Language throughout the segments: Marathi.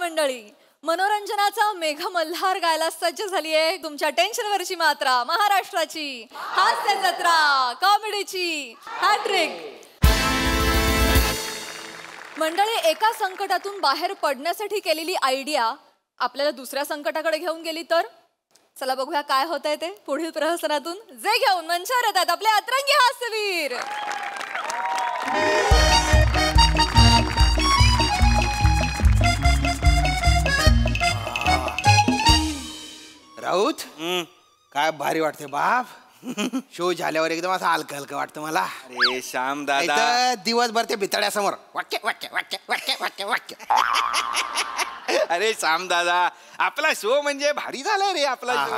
मंडळी, मनोरंजनाचा मेघमल्हार गायला सज्ज झाली आहे तुमच्या टेन्शनवरची मात्रा महाराष्ट्राची हास्य जत्रा कॉमेडीची हॅट्रिक। मंडळी, एका संकटातून बाहेर पडण्यासाठी केलेली आयडिया आपल्याला दुसऱ्या संकटाकडे घेऊन गेली तर चला बघूया काय होतंय ते पुढील प्रहसनातून जे घेऊन मंचावर येतात आपले अतरंगी हास्यवीर। राऊत काय भारी वाटते बाप। शो झाल्यावर एकदम असं हलकं हलकं वाटतं मला। अरे श्याम दादा, इथं दिवसभर ते भितड्यासमोर वाक्य वाक्य वाक्य वाक्य वाक्य वाक्य। अरे श्याम दादा, आपला शो म्हणजे भारी झाला रे आपला शो।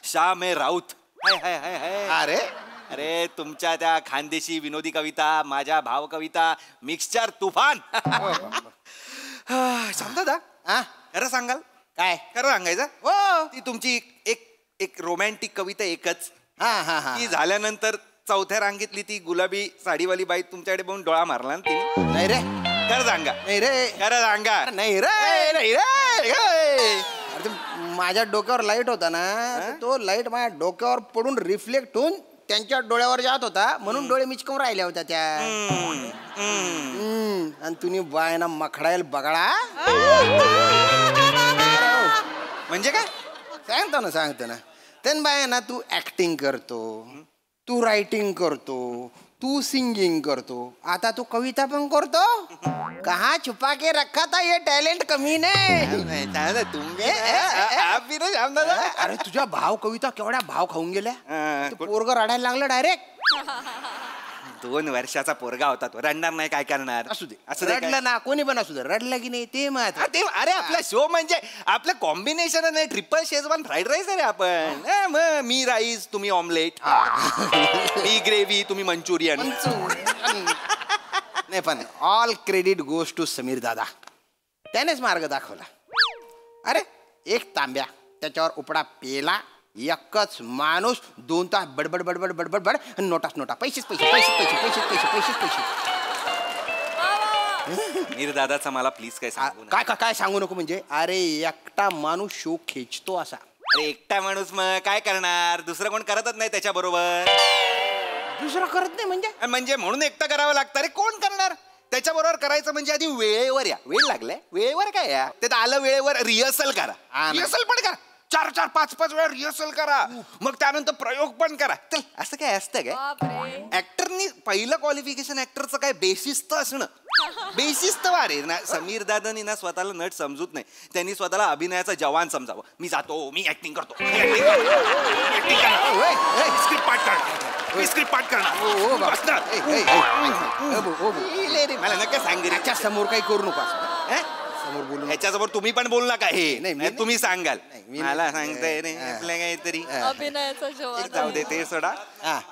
श्याम आहे राऊत। हाय हाय हाय हाय। अरे अरे तुमच्या त्या खानदेशी विनोदी कविता, माझ्या भाव कविता, मिक्सचर तुफान। श्याम दादा, खरं सांगाल काय खरं सांगायचं? हो ती तुमची एक रोमॅन्टिक कविता एकच हा ती झाल्यानंतर चौथ्या रांगेतली ती गुलाबी साडीवाली बाई तुमच्याकडे बघून डोळा मारला ना तिने? नाही रे खरं सांगा, नाही रे खरं सांगा। नाही रे नाही रे। अरे ते माझ्या डोक्यावर लाईट होता ना, तो लाईट माझ्या डोक्यावर पडून रिफ्लेक्ट होऊन त्यांच्या डोळ्यावर जात होता म्हणून डोळे मिचकून राहिल्या होत्या त्या। आणि तुम्ही बायना मखडायला बघा। म्हणजे काय? सांगतो ना त्यान बायना तू ऍक्टिंग करतो, तू रायटिंग करतो, तू सिंगिंग करतो, आता तू कविता पण करतो। कहा छुपा के रखा था ये टॅलेंट कमी नाही तुम्ही अरे तुझ्या भाव कविता केवढ्या भाव खाऊन गेल्या। पोरग रडायला लागलं डायरेक्ट। 2 वर्षाचा पोरगा होता तो, रडणार नाही काय करणार? असू दे, असं रडलं ना कोणी पण असू दे, रडलं की नाही ते महत्व। अरे आपला शो म्हणजे आपलं कॉम्बिनेशन नाही, ट्रिपल शेजवान फ्राईड राईस आहे आपण। मग मी राईस तुम्ही ऑमलेट, मी ग्रेव्ही तुम्ही मंचुरियन। नाही पण all credit goes to Sameer dada, त्यानेच मार्ग दाखवला। अरे एक तांब्या त्याच्यावर उपडा पेला, एकच माणूस 2 तास बडबड बडबड बडबड बड, नोटाच नोटा, पैसेच पैसे पैसेच पैसे पैसेच पैसे पैसेच पैसे। मीर दादाचा मला प्लीज काय सांगू नका। काय काय सांगू नको म्हणजे? अरे एकटा माणूस शो खेचतो असा। अरे एकटा माणूस मग काय करणार? दुसरं कोण करतच नाही त्याच्या बरोबर। दुसरं करत नाही म्हणजे म्हणून एकटा करावं लागतं। अरे कोण करणार त्याच्या बरोबर? करायचं म्हणजे आधी वेळेवर या। वेळ लागलाय वेळेवर काय या, ते आलं वेळेवर रिहर्सल करा, रिहर्सल पण करा, 4-4, 5-5 वेळा रिहर्सल करा, मग त्यानंतर प्रयोग पण करा। चल असं काय असतं काय? ऍक्टरनी पहिलं क्वालिफिकेशन ऍक्टरचं काय बेसिस्त असणं, बेसिस्त वारे ना। समीर दादानी ना स्वतःला नट समजूत नाही, त्यांनी स्वतःला अभिनयाचा जवान समजावं। मी जातो, मी ऍक्टिंग करतो, स्क्रिप्ट पाठ करणार, मी स्क्रिप्ट पाठ करणार। मला नका सांग, त्याच्या समोर काही करू नको, समोर बोलू। ह्याच्यासमोर तुम्ही पण बोल नका। हे नाही तुम्ही सांगाल, मला सांगताय रे आपल्या काहीतरी अभिनयाचा जवान। जाऊ दे ते सोडा।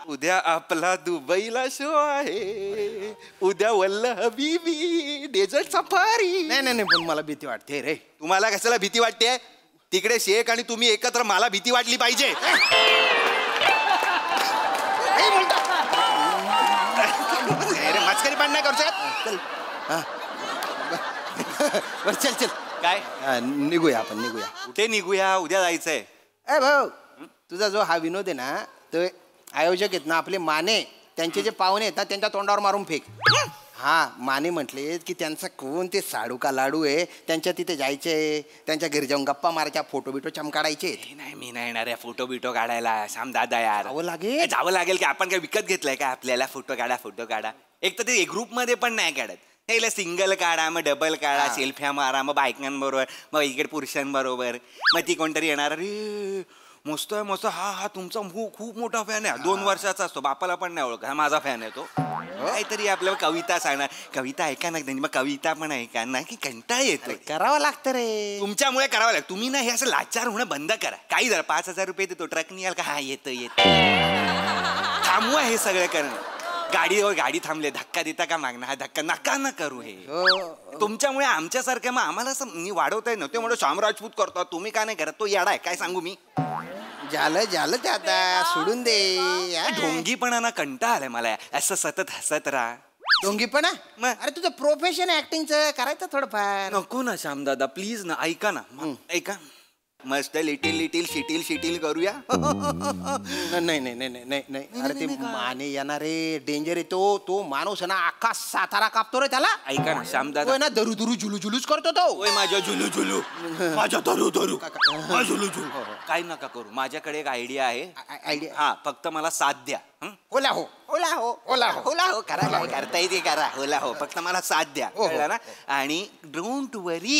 उद्या आपला दुबईला शो आहे, उद्या वल्ल हबीबी डेझर्ट सफारी। नाही पण मला भीती वाटते रे। तुम्हाला कशाला भीती वाटते? तिकडे शेख आणि तुम्ही एकत्र, मला भीती वाटली पाहिजे। मस्करी पण नाही करू शकत। चल चल काय निघूया आपण, निघूया। कुठे निघूया? उद्या जायचंय। ए भाऊ, तुझा जो हा विनोद आहे ना, तो आयोजक आहेत ना आपले माने, त्यांचे जे पाहुणे आहेत ना त्यांच्या तोंडावर मारून फेक। हा माने म्हटले की त्यांचा कोण ते साडू का लाडू आहे, त्यांच्या तिथे जायचे, त्यांच्या घरी जाऊन गप्पा मारायच्या, फोटो बिटो चमकाडायचे। नाही मी नाही येणार आहे फोटो बिटो काढायला श्याम दादा यार। जावं लागेल की आपण काय विकत घेतलंय का आपल्याला? फोटो काढा। एक तर ते ग्रुप मध्ये पण नाही काढत, त्याला सिंगल काढा, मग डबल काढा, सेल्फ्या मारा, मग बायकांबरोबर, मग इकडे पुरुषांबरोबर, मग ती कोणतरी येणार, अरे मस्त आहे मस्त, हा तुमचा खूप मोठा फॅन आहे, 2 वर्षाचा असतो, बापाला पण नाही ओळख, हा माझा फॅन आहे तो। काहीतरी आपल्याला कविता सांगणार, कविता ऐका ना त्यांनी, मग कविता पण ऐका ना, की कंटाळा येतो। करावं लागतं रे, तुमच्यामुळे करावं लागतं। तुम्ही ना हे असं लाचार होणं बंद करा। काही जरा 5,000 रुपये देतो, ट्रकनी याल का? हा येतं थांबवा हे सगळं करणं। गाडीवर गाडी थांबले, धक्का देता का मागणं? हा धक्का नका ना करू। हे तुमच्यामुळे आमच्यासारख्या मग आम्हाला असं वाढवता येत नव्हते म्हणून श्याम राजपूत करतो, तुम्ही का नाही करत? तो येडा आहे, काय सांगू मी? झालं ते आता सोडून दे। ढोंगीपणाना कंटाळा आलाय मला, असं सतत हसत राहा। ढोंगीपणा मग? अरे तुझं प्रोफेशन ऍक्टिंगचं करायचं थोडंफार. नको ना श्यामदादा प्लीज ना ऐका ना ऐका मस्त लिटिल लिटिल शिटिल शिटिल करूया. नाही नाही नाही नाही नाही अरे ते माने येणारे डेंजर आहे तो माणूस आहे ना अख्खा सातारा कापतो रे त्याला. ऐका ना श्यामदादा तो ना दरू दरू जुलू जुलूच करतो तो. ओय माझ्या झुलू झुलू माझ्या धरू धरू झुलू झुलू काही नका करू. माझ्याकडे एक आयडिया आहे. आयडिया हा फक्त मला साथ द्या. होला हो होला हो होला हो होला हो करा काय करता येते करा होला हो फक्त मला साथ द्या कळलं ना. आणि don't worry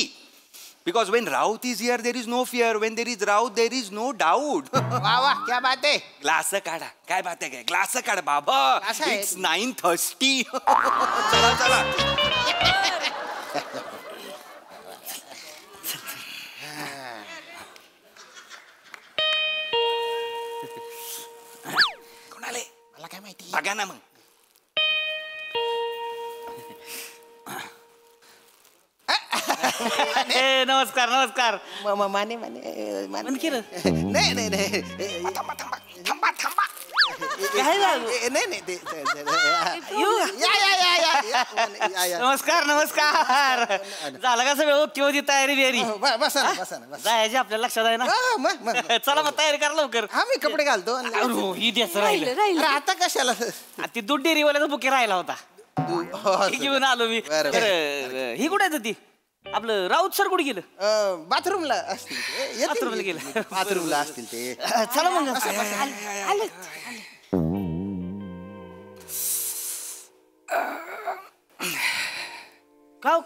because when Raut is here there is no fear when there is Raut there is no doubt. वा वा क्या बात आहे. ग्लास काढा काय बात आहे काय ग्लास काढा बाबा. Glass आहे. इट्स 9:30. चला चला कोणाले मला काय माहिती. बघा ना मग. नमस्कार नमस्कार. माने माने मनकी रे. नाही नाही नाही थांबा थांबा थांबा थांबा. काय झालं? नाही नाही या या या या या या. नमस्कार नमस्कार. झालं का सगळं ओके होती तयारी बियारी. बसा ना बसा ना बसा. जायची आपल्या लक्षात आहे ना. मग चला मग तयारी करा लवकर. हा मी कपडे घालतो. ही द्यायचं राहिलं राहिलं. राहिलं. अरे आता कशाला ती दूध डेअरीवाल्याचा बुके राहिला होता. ही घेऊन आलो मी. बरं. बरं, ही कुठे आहे ती आपलं राऊत सर कुठे गेलं. बाथरूमला असतील ते. बाथरूमला गेलं. बाथरूमला असतील ते. चला मग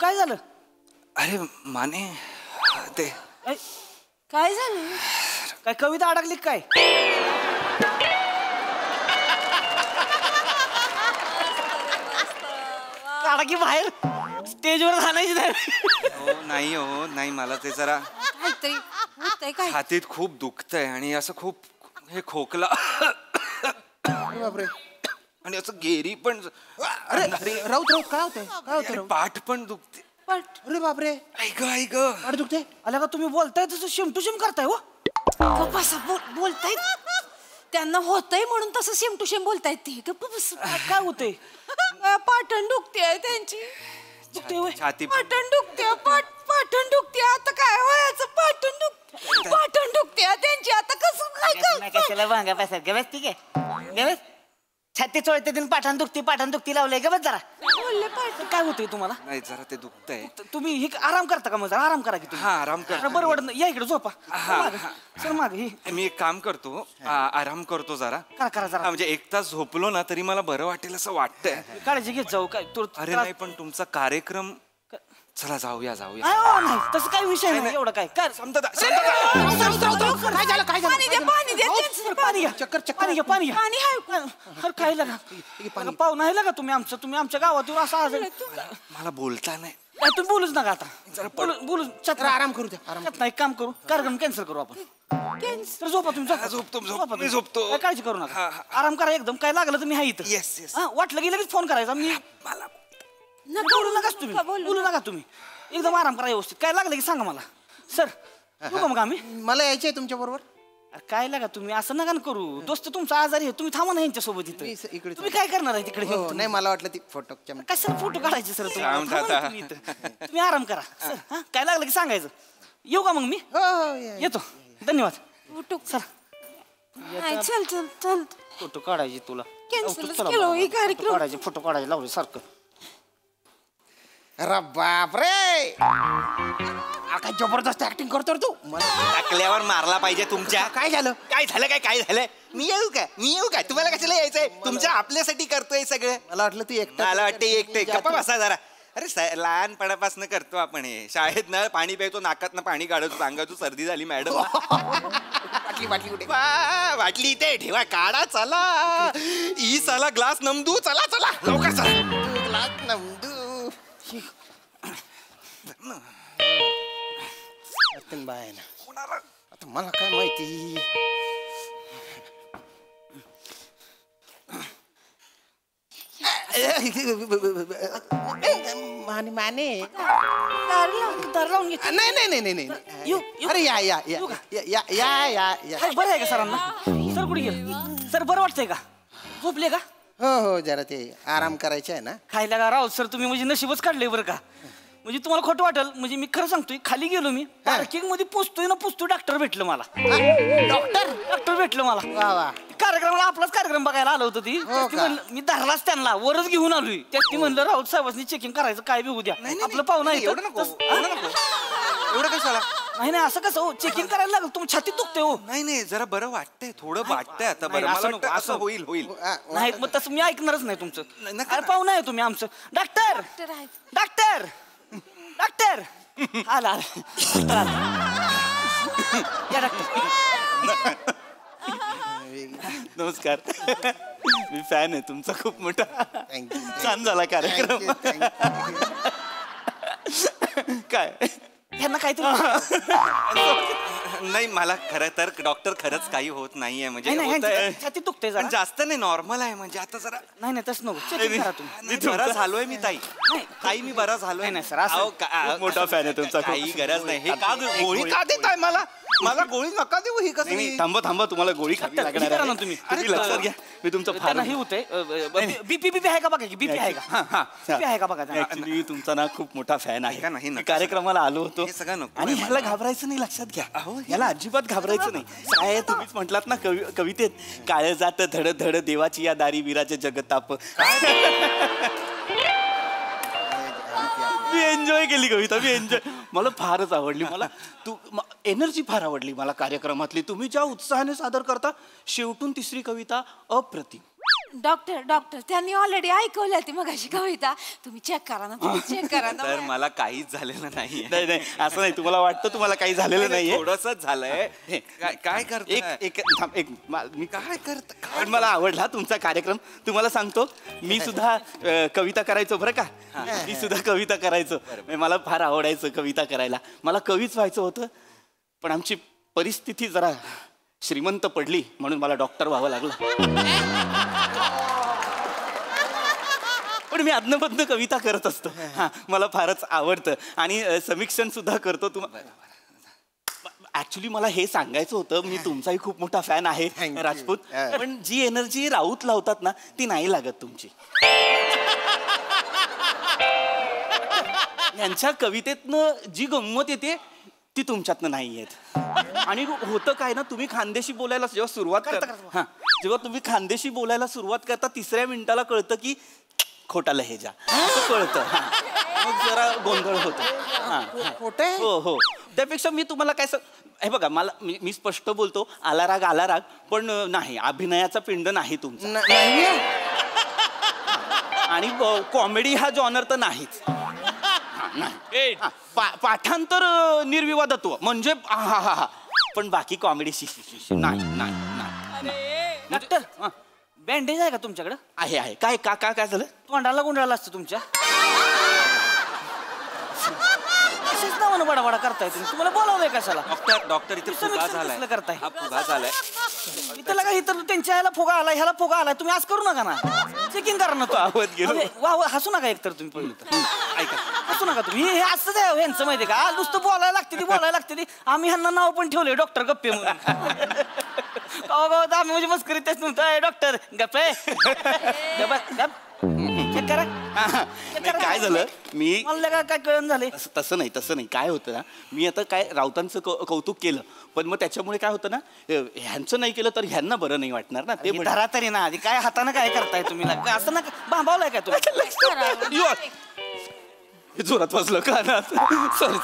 काय झालं. अरे माने ते काय झालं. काय कविता अडकली काय. काढा की बाहेर स्टेजवर घालायची नाही. हो नाही मला ते जरा काहीतरी होतंय काय. छातीत खूप दुखतंय आणि असं खूप हे खोकला अरे बापरे. आणि असं गेरी पण अरे राऊत राऊत काय होतंय काय होतं राऊत? पाठ पण दुखते. अरे बापरे. ऐक ऐक पाठ दुखते. आला का तुम्ही बोलताय तसं शेम टू शेम करताय हो. बसा बोलतायत त्यांना होतंय म्हणून तसं सेम टू सेम बोलतायत ते. गप्प बस. काय होतंय. पाटण दुखते त्यांची. दुखते होय. छाती पाटण दुखते पाटण दुखते आता काय व्हायचं. पाटण दुखते त्यांची आता कसं काय कशाला भांगा पैसा गवस ठीक आहे गवस. छाती चोळते दिन पाठाण दुखती लावलंय गवस जरा. बोलले पाटण. काय होतंय तुम्हाला. नाही जरा ते दुखतंय. तुम्ही हे आराम करता का मग जरा आराम करा की तुम्ही. हा आराम कर. अरे बरं वाटत नाही. या इकडे झोपा. सर माग ही मी एक काम करतो आराम करतो जरा. करा जरा. म्हणजे 1 तास झोपलो ना तरी मला बरं वाटेल असं वाटतंय. काळजी घेत जाऊ काय तू. अरे नाही पण तुमचा कार्यक्रम चला जाऊया नाही तसं काही विषय नाही एवढं काय काय समजा काय झालं काय पाणी द्या पाणी द्या त्यांचं. पाणी घ्या चक्कर पाणी घ्या पाणी घ्या. पाणी आहे. अरे काय लागा पाहुणा आहे का तुम्ही आमच्या गावातून असं आजारी. मला बोलता नाही. तुम्ही बोलूच नका आता. बोलू जरा आराम करू द्या आराम. नाही काम करू कार्यक्रम कॅन्सल करू आपण. तर झोपा तुम्ही झोपतो, मी झोपतो. काय काळजी करू नका. आराम करा एकदम. काय लागलं तर मी आहे इथं. Yes, yes. वाटलं की लगेच फोन करायचा मी. मला बोलू नकाच तुम्ही. बोलू नका तुम्ही. एकदम आराम करा व्यवस्थित. काय लागलं की सांगा मला. सर येऊ का मग आम्ही. मला यायचंय तुमच्या बरोबर. अरे काय लागा तुम्ही असं नका ना करू. दोस्त तुमचा आजारी आहे तुम्ही थांबा ना यांच्या सोबत इथं. इकडे तुम्ही काय करणार आहे तिकडे हो, नाही मला वाटलं ती फोटो कशाला फोटो काढायचे सर तुम्ही. थांब, थांबा ना थांब. तुम्ही इथं. तुम्ही आराम करा सर. हा काय लागलं की सांगायचं. येऊ का मग मी. येतो धन्यवाद. सर चल चल चल. फोटो काढायचे तुला. कॅन्सलच केलं हे कार्यक्रम. फोटो काढायचे लावले सारखं. अरे बापरे. काय जबरदस्त ऍक्टिंग करतो रे तू. टाकल्यावर मारला पाहिजे तुमच्या. काय झालं काय झालं मी येऊ का तुम्हाला कशाला यायचंय. तुमच्या आपल्यासाठी करतोय सगळं. मला वाटलं ती एकटा. मला वाटते एकटे गप्पा बसा जरा. अरे लहानपणापासून करतो आपण हे. शाळेत ना पाणी प्यायचो नाकात पाणी काढतो सांगायचो सर्दी झाली मॅडम. बाटली कुठे. वाटली इथे ठेवा काढा चला. ई साला ग्लास नमदू चला चला लवकर चला. बाय ना आता मला काय माहिती. माने दार लावून घे. नाही येऊ. अरे या या या या या या या. बरं आहे का सरांना. सर कुठे गेले. सर बरं वाटतंय का. झोपले का. हो हो जरा ते आराम करायचे आहे ना. खायला का राव सर तुम्ही म्हणजे नशीबच काढले बरं का. म्हणजे तुम्हाला खोटं वाटेल म्हणजे मी खरं सांगतोय खाली गेलो मी पार्किंग मध्ये पोचतोय डॉक्टर भेटलं मला. डॉक्टर भेटलं मला. वा वा. कार्यक्रमाला आपलाच कार्यक्रम बघायला आलं होतं ती त्यात म्हणलं मी धरलाच त्यांना वरच घेऊन आलोय त्यात म्हणलं राऊत साहेबांनी चेकिंग करायचं काय बी उद्या आपलं पाहुणा एवढं नको एवढं कशाला. नाही असं कसं हो चेकिंग करायला लागलं तुमची छाती दुखते हो. नाही जरा बरं वाटतंय थोडं वाटतंय आता बरं नाही, मला असं वाटतं नको, असं होईल नाही मग तसं मी ऐकणारच नाही तुमचं. नका अरे पाहुणा आहे तुम्ही आमचं. डॉक्टर डॉक्टर डॉक्टर आला या डॉक्टर. नमस्कार. मी फॅन आहे तुमचा खूप मोठा. थँक्यू. छान झाला कार्यक्रम. काय त्यांना काहीतरी नाही मला खरं तर डॉक्टर खरंच काही होत नाहीये म्हणजे होतंय. छाती दुखते पण जरा. जास्त नाही नॉर्मल आहे म्हणजे आता जरा नाही तसं नको चेकिंग करा तुम्ही. मी बरा झालोय मी ताई. ताई मी बरा झालोय. नाही, सर, असं- अहो, खूप मोठा fan आहे तुमचा. काही गरज नाही. हे का गोळी का देताय मला गोळी नका देऊ ही कसं नाही, थांबा तुम्हाला गोळी खावी डॉक्टर, लागणार हे करा आहे. ना तुम्ही. तुम्ही लक्षात घ्या मी तुमचं फार त्यांना हे होतंय बीपी आहे का बघा की बीपी आहे का बीपी आहे का बघा त्यांना. ऍक्च्युली तुमचा ना खूप मोठा फॅन ऐका ना, हे आहे. नका. मी कार्यक्रमाला आलो होतो हे सगळं नको आणि आहे ह्याला घाबरायचं नाही लक्षात घ्या. याला अजिबात घाबरायचं नाही. काय तुम्हीच म्हटलात ना कवितेत काळ जात धड धड देवाची या दारी वीराचे जगताप. मी एन्जॉय केली कविता. मला फारच आवडली. मला एनर्जी फार आवडली मला कार्यक्रमातली. तुम्ही ज्या उत्साहाने सादर करता शेवटून तिसरी कविता अप्रतिम. डॉक्टर त्यांनी ऑलरेडी ऐकवली ती मगाशी कविता. तुम्ही चेक करा ना चेक करा ना. तर मला काहीच झालेलं नाहीये. नाही असं नाही. तुम्हाला वाटतं तुम्हाला काही झालेलं नाहीये. थोडंसंच झालंय. काय करताय? मी काय करत पण मला आवडला तुमचा कार्यक्रम. तुम्हाला सांगतो मी सुद्धा कविता करायचो बरं का. मी सुद्धा कविता करायचो. मला फार आवडायचं कविता करायला. मला कवीच व्हायचं होतं पण आमची परिस्थिती जरा श्रीमंत पडली म्हणून मला डॉक्टर व्हावं लागलं. पण मी अदनबद्न कविता करत असतो. हा मला फारच आवडतं आणि समीक्षण सुद्धा करतो. ऍक्च्युली मला हे सांगायचं होतं मी तुमचाही खूप मोठा फॅन आहे राजपूत. पण जी एनर्जी राऊत लावतात ना ती नाही लागत तुमची. यांच्या कवितेतनं जी गंमत येते ती तुमच्यातनं नाही येत. आणि होतं काय ना तुम्ही खानदेशी बोलायला जेव्हा सुरुवात करता जेव्हा तुम्ही खानदेशी बोलायला सुरुवात करता तिसऱ्या मिनिटाला कळतं की खोटा लहेजा असं कळतं. मग जरा गोंधळ होतो. हो त्यापेक्षा मी तुम्हाला काय हे बघा मला मी स्पष्ट बोलतो आला राग पण नाही अभिनयाचा पिंड नाही तुमचा. आणि कॉमेडी हा जॉनर तर नाहीच. पाठांतर निर्विवादत्व म्हणजे हा पण बाकी कॉमेडी नाही. डॉक्टर बँडेज आहे का तुमच्याकडे? आहे काय काय झालं? तोंडाला गुंडाळला असतं तुमच्या. असेच नावानं बडाबडा करताय तुम्ही. तुम्हाला बोलावलंय कशाला? डॉक्टर इथे फुगा झालाय. कसलं करताय? हा फुगा झालाय. इथं लगा इथं त्यांच्या ह्याला फुगा आलाय ह्याला फुगा आलाय. तुम्ही आज करू नका ना. चेकिंग करा ना. आवत गेलो. वा हसू नका एकतर तुम्ही पहिलं तर. ऐका हसू नका तुम्ही. हे असंच आहे ह्यांचं माहिती का नुसतं बोलायला लागते ती आम्ही ह्यांना नाव पण ठेवलंय डॉक्टर गप्पे म्हणून. आम्ही म्हणजे मस्करी तेच नव्हतं डॉक्टर गप्पे चेक करा. काय झालं मी मला काय कळण झाले. तसं नाही काय होतं ना मी आता काय राऊतांचं कौतुक केलं पण मग त्याच्यामुळे काय होतं ना ह्यांचं नाही केलं तर ह्यांना बरं नाही वाटणार ना. ते धरा तरी ना आधी काय हाताने काय करताय तुम्ही असं ना बांबावलाय काय तुम्ही? जोरात वाजलं का ना. सॉरी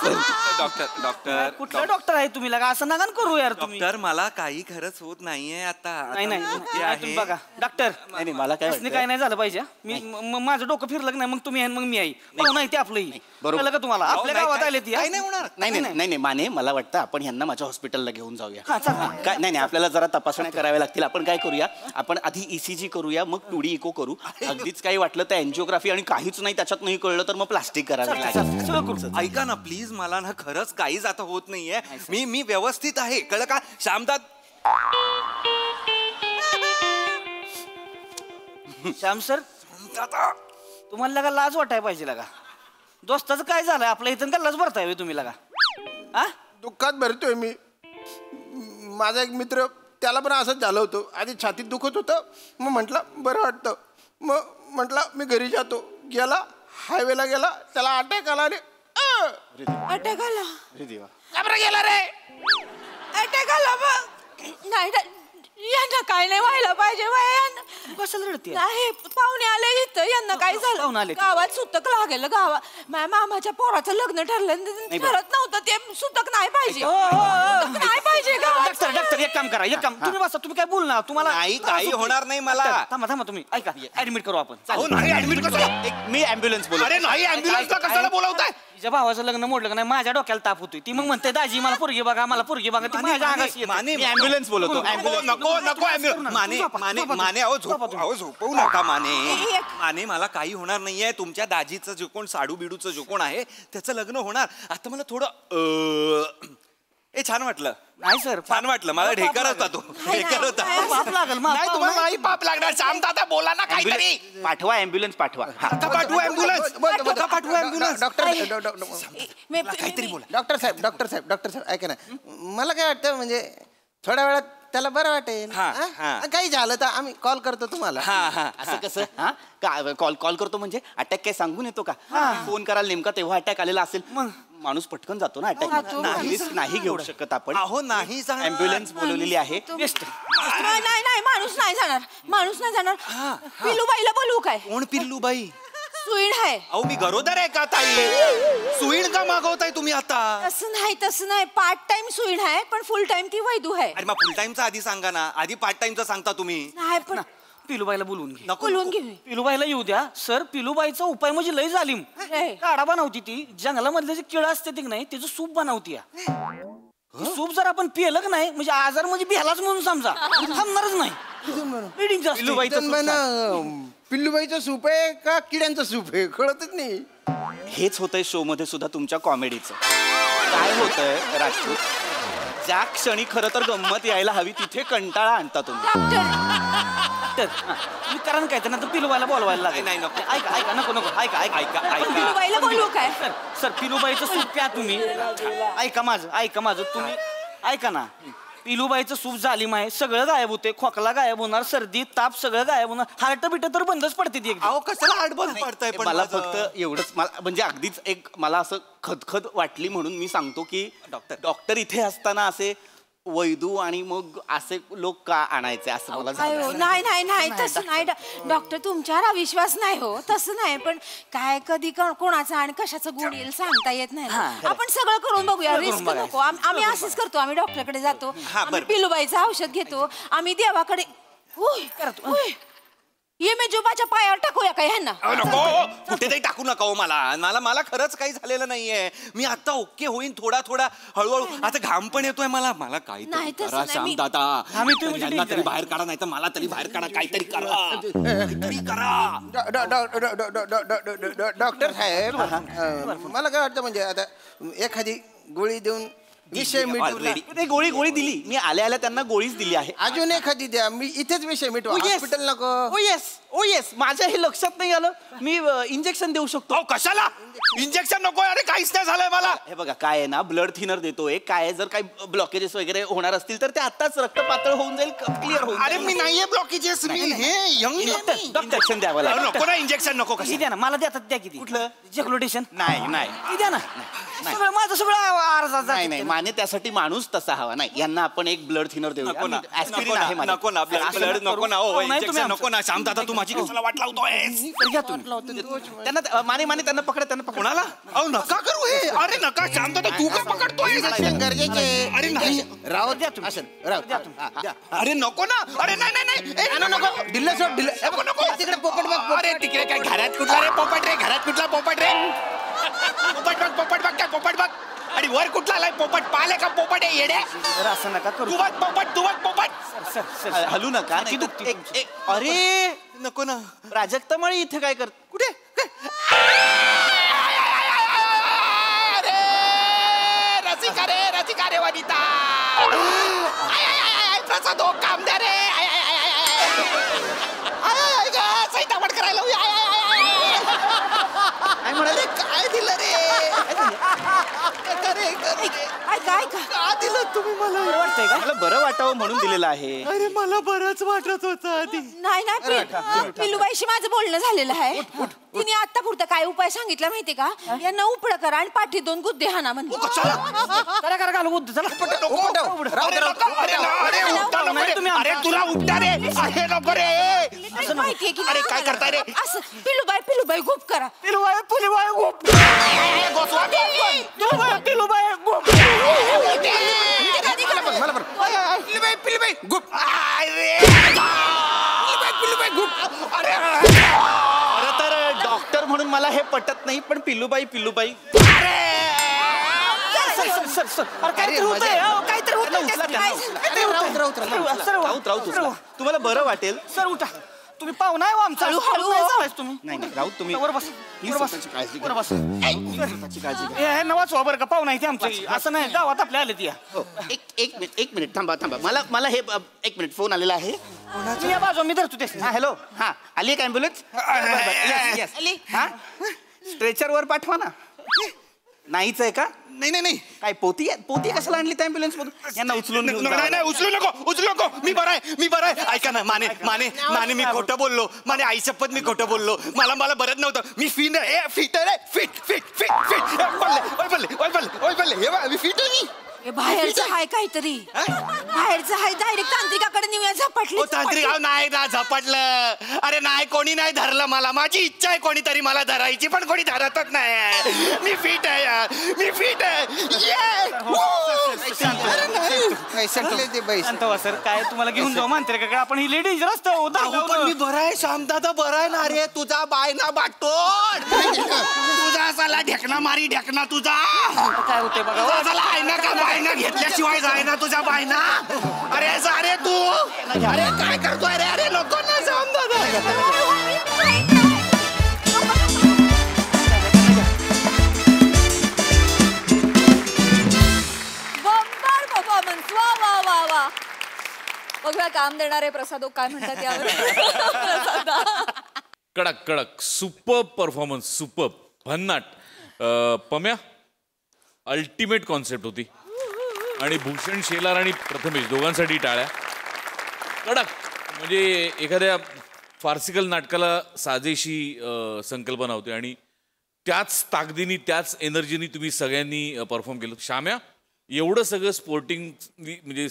डॉक्टर कुठला डॉक्टर आहे तुम्ही लगा असं नका करू यार तुम्ही. डॉक्टर मला काही खरंच होत नाहीये आता. नाही तुम्ही बघा डॉक्टर नाही मला काय काय नाही झालं पाहिजे. मी माझं डोकं फिरलं नाही मग तुम्ही आहे मग मी आई नाही ते आपलंही बरोबर का तुम्हाला आपल्या गावात आले ती नाही होणार. नाही माने मला वाटतं आपण ह्यांना माझ्या हॉस्पिटलला घेऊन जाऊया. हा चालेल. काय नाही आपल्याला जरा तपासण्या कराव्या लागतील. आपण काय करूया आपण आधी ECG करूया मग 2D इको करू. अगदीच काही वाटलं तर एन्जिओग्राफी आणि काहीच नाही त्याच्यात नाही कळलं तर मग प्लास्टिक करावं लागेल. ऐका ना प्लीज मला ना खरंच काहीच आता होत नाहीये. मी व्यवस्थित आहे कळलं का? श्यामदाद श्याम सर तुम्हाला लगा लाज वाटाय पाहिजे लगा. दोस्ताचं काय झालं आपल्या इथं का लाज भरताय तुम्ही लगा? हा दुःखात भरतोय मी. माझा एक मित्र त्याला पण असंच झालं होतं. आधी छातीत दुखत होतं मग म्हटलं बरं वाटतं मग म्हटलं मी घरी जातो. गेला, हायवेला गेला, त्याला अटॅक आला रे. अटॅक आला. अरे देवा. का बरं गेला रे? अटॅक आला बघ. नाही यांना काय नाही व्हायला पाहिजे बाई, यांना. कशाला रडते नाही पाहुणे आले इथं, यांना काय पाहुणे झालं आले. गावात सुतक लागेल. गावात माझ्या मामाच्या पोराचं लग्न ठरलं, ठरत नव्हतं ते. सुतक नाही पाहिजे, सुतक नाही पाहिजे गावात. डॉक्टर डॉक्टर एक काम करा, एक काम तुम्ही बसा, तुम्ही काय बोल ना तुम्हाला नाही, काही होणार नाही मला. डॉक्टर, थांबा थांबा तुम्ही ऐका, ऍडमिट करू आपण. अहो नाही ऍडमिट कशाला? मी ऍम्ब्युलन्स बोलतो. अरे नाही ऍम्ब्युलन्सला कशाला बोलावताय? तिच्या भावाचं लग्न मोडलं का नाही, माझ्या डोक्याला ताप होतोय. ती मग म्हणते दाजी मला पोरगी बघा, मला पोरगी बघा. ती माझ्या अंगाशी येते. माने मी ऍम्ब्युलन्स बोलवतो. नको नको नको ऍम्ब्युलन्स. माने माने माने अहो झोपवू नका माने. माने मला काही होणार नाहीये. तुमच्या दाजीचं जो कोण साडू बिडूचं जो कोण आहे त्याचं लग्न होणार. आता मला थोडं ए छान वाटलं. नाही सर, छान वाटलं मला. ढेकर होता तो, ढेकर होता. पाप लागल नाही तुम्हाला नाही पाप लागणार. शांत आता बोला ना काहीतरी. पाठवा ऍम्ब्युलन्स पाठवा. आता पाठवू ऍम्ब्युलन्स. आता पाठवू ऍम्ब्युलन्स. काहीतरी बोला. डॉक्टर साहेब ऐका ना, मला काय वाटतं म्हणजे थोड्या वेळात त्याला बरं वाटेल. हा, हा? हा. काही झालं तर आम्ही कॉल करतो तुम्हाला. असं कसं? हा कॉल करतो म्हणजे अटॅक काय सांगून येतो का? फोन कराल नेमका तेव्हा अटॅक आलेला असेल. मग माणूस पटकन जातो ना अटॅक. नाही घेऊ शकत आपण. अहो नाही ऍम्ब्युलन्स बोलवलेली आहे. नाही नाही माणूस नाही जाणार, माणूस नाही जाणार. पिलूबाईला बोलवू काय? कोण पिल्लूबाई? सुईण आहे. अहो मी गरोदर आहे का ताई? सुईण का मागवताय तुम्ही आता? तसं नाही पार्ट टाइम सुईण आहे, पण फुल टाइम ती वैदू आहे. अरे मग फुल टाइमचा आधी सांगा ना. आधी पार्ट टाइमचा सांगता तुम्ही. नाही पण पिलूबाईला बोलवून घे. बोलवून घे. पिलूबाईला येऊ द्या सर. पिलूबाईचा उपाय म्हणजे लय जालीम. काढा बनवती ती. जंगलामधले जे किळ असते ती नाही त्याचं सूप बनवती. सूप जर आपण पिलं का नाही म्हणजे आजार म्हणजे बिहालाच म्हणून समजा, थांबणारच नाही. पिल्लूबाईचं सूप आहे का किड्यांचं सूप आहे कळतच नाही. हेच होतंय शो मध्ये सुद्धा तुमच्या कॉमेडीचं. काय होतंय राजपूत, ज्या क्षणी खरं तर गंमत यायला हवी तिथे कंटाळा आणता तुम्ही. मी कारण काय त्यांना तर पिलूबाईला बोलवायला लागेल. नाही नको. ऐका नको ऐका पिलूबाईला बोलवू काय? सर पिलूबाईचं सूप प्या तुम्ही. ऐका माझं तुम्ही ऐका ना. पिलूबाईचं सूप जालीम आहे. सगळं गायब होते. खोकला गायब होणार, सर्दी ताप सगळं गायब होणार. हार्ट बिट तर बंदच पडते ती. अहो कशाला आडबल पडताय? पण मला फक्त एवढंच, मला म्हणजे अगदीच एक मला असं खदखद वाटली म्हणून मी सांगतो की डॉक्टर इथे असताना असे वैदू आणि मग असे लोक का आणायचे असं मला झालं. नाही तसं नाही डॉक्टर, तुमच्यावर अविश्वास नाही हो, तसं नाही. पण काय कधी कोणाचं आणि कशाचं गुण येईल सांगता येत नाही. आपण सगळं करून बघूया, रिस्क नको. आम्ही असंच करतो, आम्ही डॉक्टरकडे जातो, पिलूबाईचं औषध घेतो, आम्ही देवाकडे ये मेजोबाच्या पायावर टाकूया काय ह्यांना? नको कुठेतरी टाकू नका हो. मला खरंच काही झालेलं नाहीये. मी आता ओके होईन थोडा हळूहळू. आता घाम पण येतोय मला. नाही, तसं करा नाही. श्याम दादा. यांना तरी बाहेर काढा, नाही तर मला तरी बाहेर काढा. काहीतरी करा. डॉक्टर साहेब मला काय वाटतं म्हणजे आता एखादी गोळी देऊन विषय मिटवला. गोळी दिली मी. आल्या त्यांना गोळीच दिली आहे. अजून एखादी द्या, मी इथेच विषय मिटवा. हॉस्पिटल नको. ओ येस माझ्या हे लक्षात नाही आलं. मी इंजेक्शन देऊ शकतो. अहो कशाला इंजेक्शन नको? अरे काहीच नाही झालंय मला. हे बघा काय आहे ना, ब्लड थिनर देतोय. काय जर काही ब्लॉकेजेस वगैरे होणार असतील तर ते आताच रक्त पातळ होऊन जाईल, क्लिअर होईल. अरे मी नाहीये ब्लॉकेजेस. मी हे यंग इंजेक्शन द्यावं लागेल. नको ना इंजेक्शन नको. किती द्या ना मला देतात. द्या किती? कुठलं? जेक्लोटेशन. नाही द्या ना. सगळं माझं सगळं अर्धा नाही माने त्यासाठी माणूस तसा हवा नाही. यांना आपण एक ब्लड थिनर देऊ. नको ना ऍस्पिरिन आहे माझ्याकडे. नको ना ब्लड नको ना. हो इंजेक्शन नको ना. शांत आता तू माझी कशाला वाट लावतोय? त्यांना माने त्यांना पकडा. कोणाला? अहो नका करू हे. अरे नका शांत आता. तू का पकडतोय? गरजेचे. अरे नाही राव द्या तुम्ही. अरे नको ना. अरे नाही नको. दिल्लं सोड दिल्लं. नको तिकडे पोपट बघ. अरे तिकडे काय घरात कुठला रे पोपट रे? घरात कुठला पोपट रे? पोपट बघ काय पोपट बघ. आणि वर कुठला आलाय पोपट? पाले का पोपट आहे येडे? असं नका करू. तू बघ पोपट. सर हलू नका. अरे नको ना. प्राजक्ता मळी इथे काय करत? कुठे? रसिका रे वनिता. प्रसाद हो काम द्या रे. सैतावट करायला काय म्हणाले? काय दिलं रे? काय का का दिलं तुम्ही मला वाटतंय का मला बरं वाटावं म्हणून दिलेलं आहे. अरे मला बरंच वाटत होतं आधी. नाही पिलूबाईशी माझं बोलणं झालेलं आहे. तिने आता पुरता काय उपाय सांगितला माहितीये का? यांना उपड करा आणि पाठी 2 गुद्दे हाना म्हणजे. करा घालू बुद्ध चला अरे तुला उपटा रे अरे नको रे. माहितीये की अरे काय करताय रे? असं पिलूबाई गुप करा. पिलूबाई गोप पिलूबाई गोप पिलूबाई गुप. अरे खरं तर डॉक्टर म्हणून मला हे पटत नाही पण पिल्लूबाई सर काहीतरी होतंय काहीतरी होतंय. तुम्हाला बरं वाटेल. सर उठा तुम्ही पाहुणा आहे हो आमचा. हळू. तुम्ही नाही राऊत तुम्ही वर बस ही वर बस स्वतःची काळजी वर घ्या. बस स्वतःची काळजी घ्या. हे नवाच वा बरं का पाहुणा आहे ते आमची असं नाही गावात आपल्या आले ती हो, एक मिनिट थांबा मला हे एक मिनिट फोन आलेला आहे. मी या बाजू मी धरतो ते. हा हॅलो हा आली एक ॲम्ब्युलन्स. हा स्ट्रेचरवर पाठवा ना. नाहीच आहे का? नाही काय पोती कशाला आणली त्या ॲम्ब्युलन्स मधून? यांना उचलून घेऊन जावं नाही उचलू नको मी बरं आहे ऐका ना माने मी खोटं बोललो. माने आई शपथ मी खोटं बोललो. मला बरं नव्हतं. मी फिट बल्ले हे बघ मी फिट आहे मी. हे बाहेरचं हाय काहीतरी. बाहेरचं हाय डायरेक्ट तांत्रिकाकडे नेऊया झपाटली. तांत्रिक नाही ना झपाटलं. अरे नाही कोणी नाही धरलं मला. माझी इच्छा आहे कोणीतरी मला धरायची पण कोणी धरतच नाही. मी फिट आहे यार मी फिट आहे. शांत व्हा सर काय तुम्हाला घेऊन जाऊ मानते का आपण ही लेडीज रस्ता पण मी बरं आहे श्यामदादा बरं आहे ना रे. तुझा बाय ना बाटोड तुझा साला ढेकणा तुझा काय होते बघा झाला आहे ना का बायना घेतल्याशिवाय जाय ना तुझ्या बायना. अरे जा रे तू. अरे काय करतोय रे. अरे नको ना श्यामदादा. बंबार परफॉर्मन्स वा बघूया काम देणारे प्रसादो काय म्हणतात यावर. कडक सुपर परफॉर्मन्स सुपर भन्नाट. पम्या अल्टिमेट कॉन्सेप्ट होती आणि भूषण शेलार आणि प्रथमेश दोघांसाठी टाळ्या. कडक म्हणजे एखाद्या फार्सिकल नाटकाला साजेशी संकल्पना होती आणि त्याच ताकदीने त्याच एनर्जीनी तुम्ही सगळ्यांनी परफॉर्म केलं. श्याम्या एवढं सगळं स्पोर्टिंग म्हणजे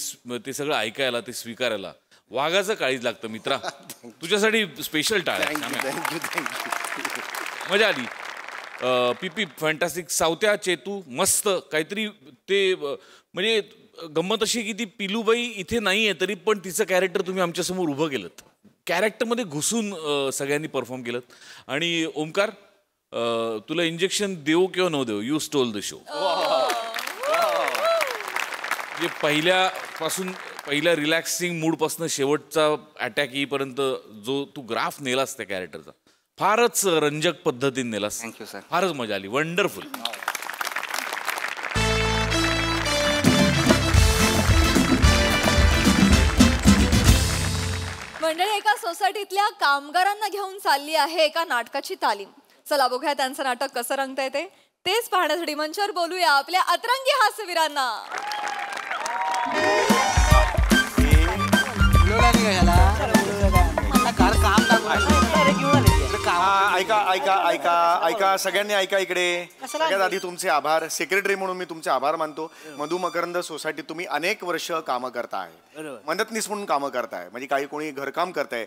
ते सगळं ऐकायला ते स्वीकारायला वाघाचं काळीज लागतं मित्रा. तुझ्यासाठी स्पेशल टाळ्या श्याम्या. मजा आली. पीपी फॅन्टास्टिक. सावत्या चेतू मस्त काहीतरी ते म्हणजे गंमत अशी की ती पिलूबाई इथे नाही आहे तरी पण तिचं कॅरेक्टर तुम्ही आमच्यासमोर उभं केलं. कॅरेक्टरमध्ये घुसून सगळ्यांनी परफॉर्म केलं. आणि ओमकार तुला इंजेक्शन देऊ किंवा न देऊ यू स्टोल द शो. म्हणजे पहिल्या रिलॅक्सिंग मूडपासून शेवटचा अटॅक येईपर्यंत जो तू ग्राफ नेलास त्या कॅरेक्टरचा फारच रंजक पद्धतीने नेलास. Thank you sir. फारच मजा आली. वंडरफुल. मंडळी एका सोसायटीतल्या कामगारांना घेऊन चालली आहे एका नाटकाची तालीम. चला बघूया त्यांचं नाटक कसं रंगतंय तेच पाहण्यासाठी मंचावर बोलूया आपल्या अतरंगी हास्यवीरांना. ऐका सगळ्यांनी ऐका इकडे. सगळ्यात आधी तुमचे आभार. सेक्रेटरी म्हणून मी तुमचे आभार मानतो. मधु मकरंद सोसायटीत तुम्ही अनेक वर्ष कामं करताय. मदतनीस म्हणून कामं करताय म्हणजे काही कोणी घरकाम करताय.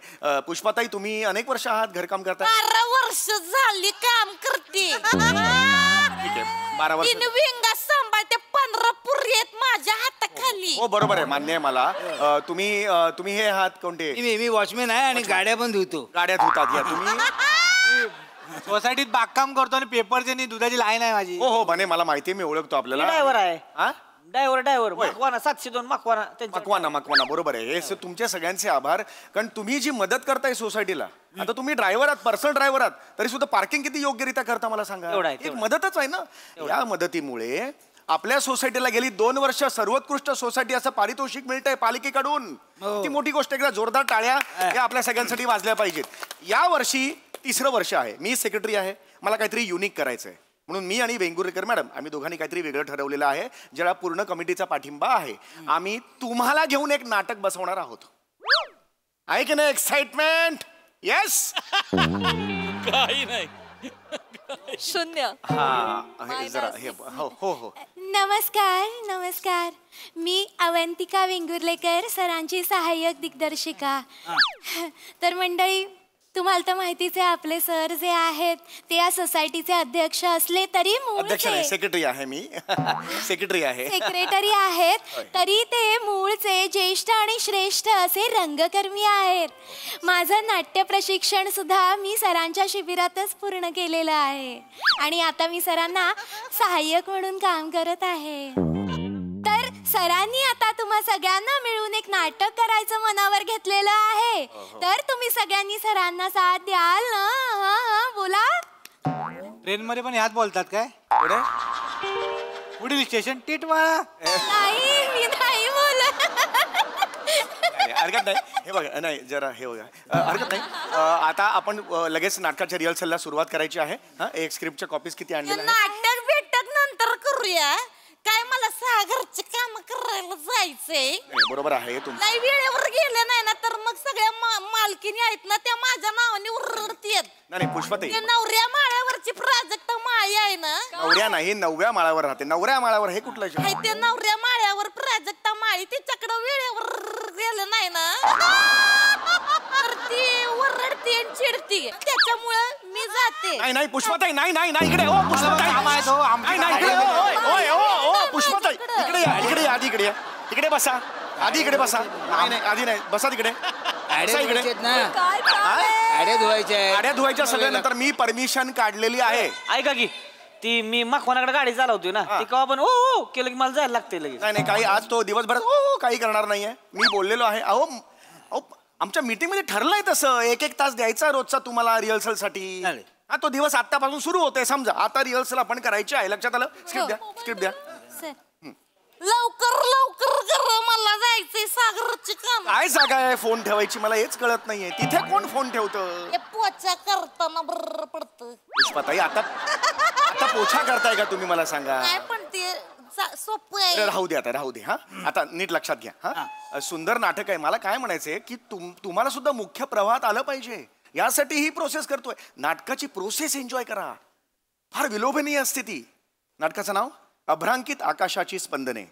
पुष्पाताई तुम्ही अनेक वर्ष आहात घरकाम करताय. 12 वर्ष झाली काम करते. ठीक आहे 12 वर्ष. विंगा सांभाळते 15 पुरी आहेत माझ्या हाताखाली. हो बरोबर आहे मान्य आहे मला. तुम्ही हे आहात कोणते? मी वॉचमॅन आहे आणि गाड्या पण धुतो. गाड्यात होतात या तुम्ही. सोसायटीत बागकाम करतो आणि पेपरची आणि दुधाची लाईन आहे माझी. हो बने मला माहिती आहे मी ओळखतो आपल्याला. ड्रायव्हर आहे. हा ड्रायव्हर मकवाना 702 मकवाना मकवाना बरोबर आहे. हे तुमच्या सगळ्यांचे आभार. कारण तुम्ही जी मदत करताय सोसायटीला. आता तुम्ही ड्रायव्हर आहात पर्सनल ड्रायव्हर आहात तरी सुद्धा पार्किंग किती योग्यरित्या करता मला सांगा. एक मदतच आहे ना. या मदतीमुळे आपल्या सोसायटीला गेली 2 वर्ष सर्वोत्कृष्ट सोसायटी असं पारितोषिक मिळतंय पालिकेकडून. ती मोठी गोष्ट. एकदा जोरदार टाळ्या या आपल्या सगळ्यांसाठी वाजल्या पाहिजेत. या वर्षी 3रं वर्ष आहे. मी सेक्रेटरी आहे. मला काहीतरी युनिक करायचंय. म्हणून मी आणि वेंगुर्लेकर मॅडम आम्ही दोघांनी काहीतरी वेगळं ठरवलेलं आहे, ज्याला पूर्ण कमिटीचा पाठिंबा आहे. आम्ही तुम्हाला घेऊन एक नाटक बसवणार आहोत. आहे की नाही एक्साइटमेंट? येस. काही नाही. शून्य. हा जरा हे हो हो हो. नमस्कार. मी अवंतिका वेंगुर्लेकर, सरांची सहाय्यक दिग्दर्शिका. तर मंडळी, तुम्हाला तर माहितीच आहे, आपले सर जे आहेत ते या सोसायटीचे अध्यक्ष असले तरी मूळचे सेक्रेटरी आहे मी. सेक्रेटरी आहेत तरी ते मूळचे ज्येष्ठ आणि श्रेष्ठ असे रंगकर्मी आहेत. माझं नाट्य प्रशिक्षण सुद्धा मी सरांच्या शिबिरातच पूर्ण केलेलं आहे आणि आता मी सरांना सहाय्यक म्हणून काम करत आहे. तर सरांनी आता तुम्हा सगळ्यांना मिळून एक नाटक करायचं मनावर घेतलेलं आहे. तर तुम्ही सगळ्यांनी सरांना साथ द्याल ना? बोला. ट्रेन मध्ये पण ह्याच बोलतात काय? पुढील स्टेशन टिटवाळा. नाही, मी नाही बोलत. हरकत नाही. हे बघा, नाही जरा हे बघा, हरकत नाही. आता आपण लगेच नाटकाच्या रिहर्सलला सुरुवात करायची आहे. एक स्क्रिप्टच्या कॉपीज किती आणलेल्या आहेत? नाटक भेटक नंतर करूया. काय मला सागरची काम करायला जायचंय. बरोबर आहे तुमचं. नाही वेळेवर गेले नाही ना तर मग सगळ्या मालकीनी आहेत ना त्या माझ्या नावाने ओरडतेत. नाही पुष्पाताई, नवऱ्या माळ्यावरची प्राजक्त माळी आहे ना. नवऱ्या नाही, 9व्या माळावर राहते. 9व्या माळावर हे कुठलं? ते नवऱ्या माळ्यावर प्राजक्त माळी तिच्याकडे वेळेवर गेलं नाही ना तर ती ओरडते आणि चिडते. त्याच्यामुळे मी जाते. नाही पुष्पाताई, नाही इकडे. ओ पुष्पाताई, पुष्पाताई इकडे या, इकडे या, आधी इकडे या. इकडे बसा, आधी इकडे बसा. नाही आधी नाही, बसा तिकडे. गाड्या धुवायच्या सगळ्यानंतर मी परमिशन काढलेली आहे. ऐका की, ती मी मखवानाकडे गाडी चालवतोय ना, ती केव्हा पण ओ केलं की मला जायला लागते लगेच. नाही काही आज तो दिवसभरात ओ काही करणार नाहीये. मी बोललेलो आहे. अहो आमच्या मीटिंग मध्ये ठरलंय तसं 1-1 तास द्यायचा रोजचा तुम्हाला रिहर्सल साठी. हा तो दिवस आतापासून सुरू होतोय. समजा आता रिहर्सल आपण करायची आहे. लक्षात आलं? स्क्रिप्ट द्या. लवकर करा, मला जायचंय सागरची काम. काय जागा आहे फोन ठेवायची? मला हेच कळत नाहीये. तिथे कोण फोन ठेवतं? पोचा करताना बरं पडतं. पुष्पाताई आता पोछा करताय का तुम्ही? मला सांगा. काय पण ते सोपं आहे. राहू दे. हा आता नीट लक्षात घ्या. हा सुंदर नाटक आहे. मला काय म्हणायचंय की तुम्हाला सुद्धा मुख्य प्रवाहात आलं पाहिजे. यासाठी ही प्रोसेस करतोय. नाटकाची प्रोसेस एन्जॉय करा. फार विलोभनीय असते ती. नाटकाचं नाव अभ्रांकित आकाशाची स्पंदने.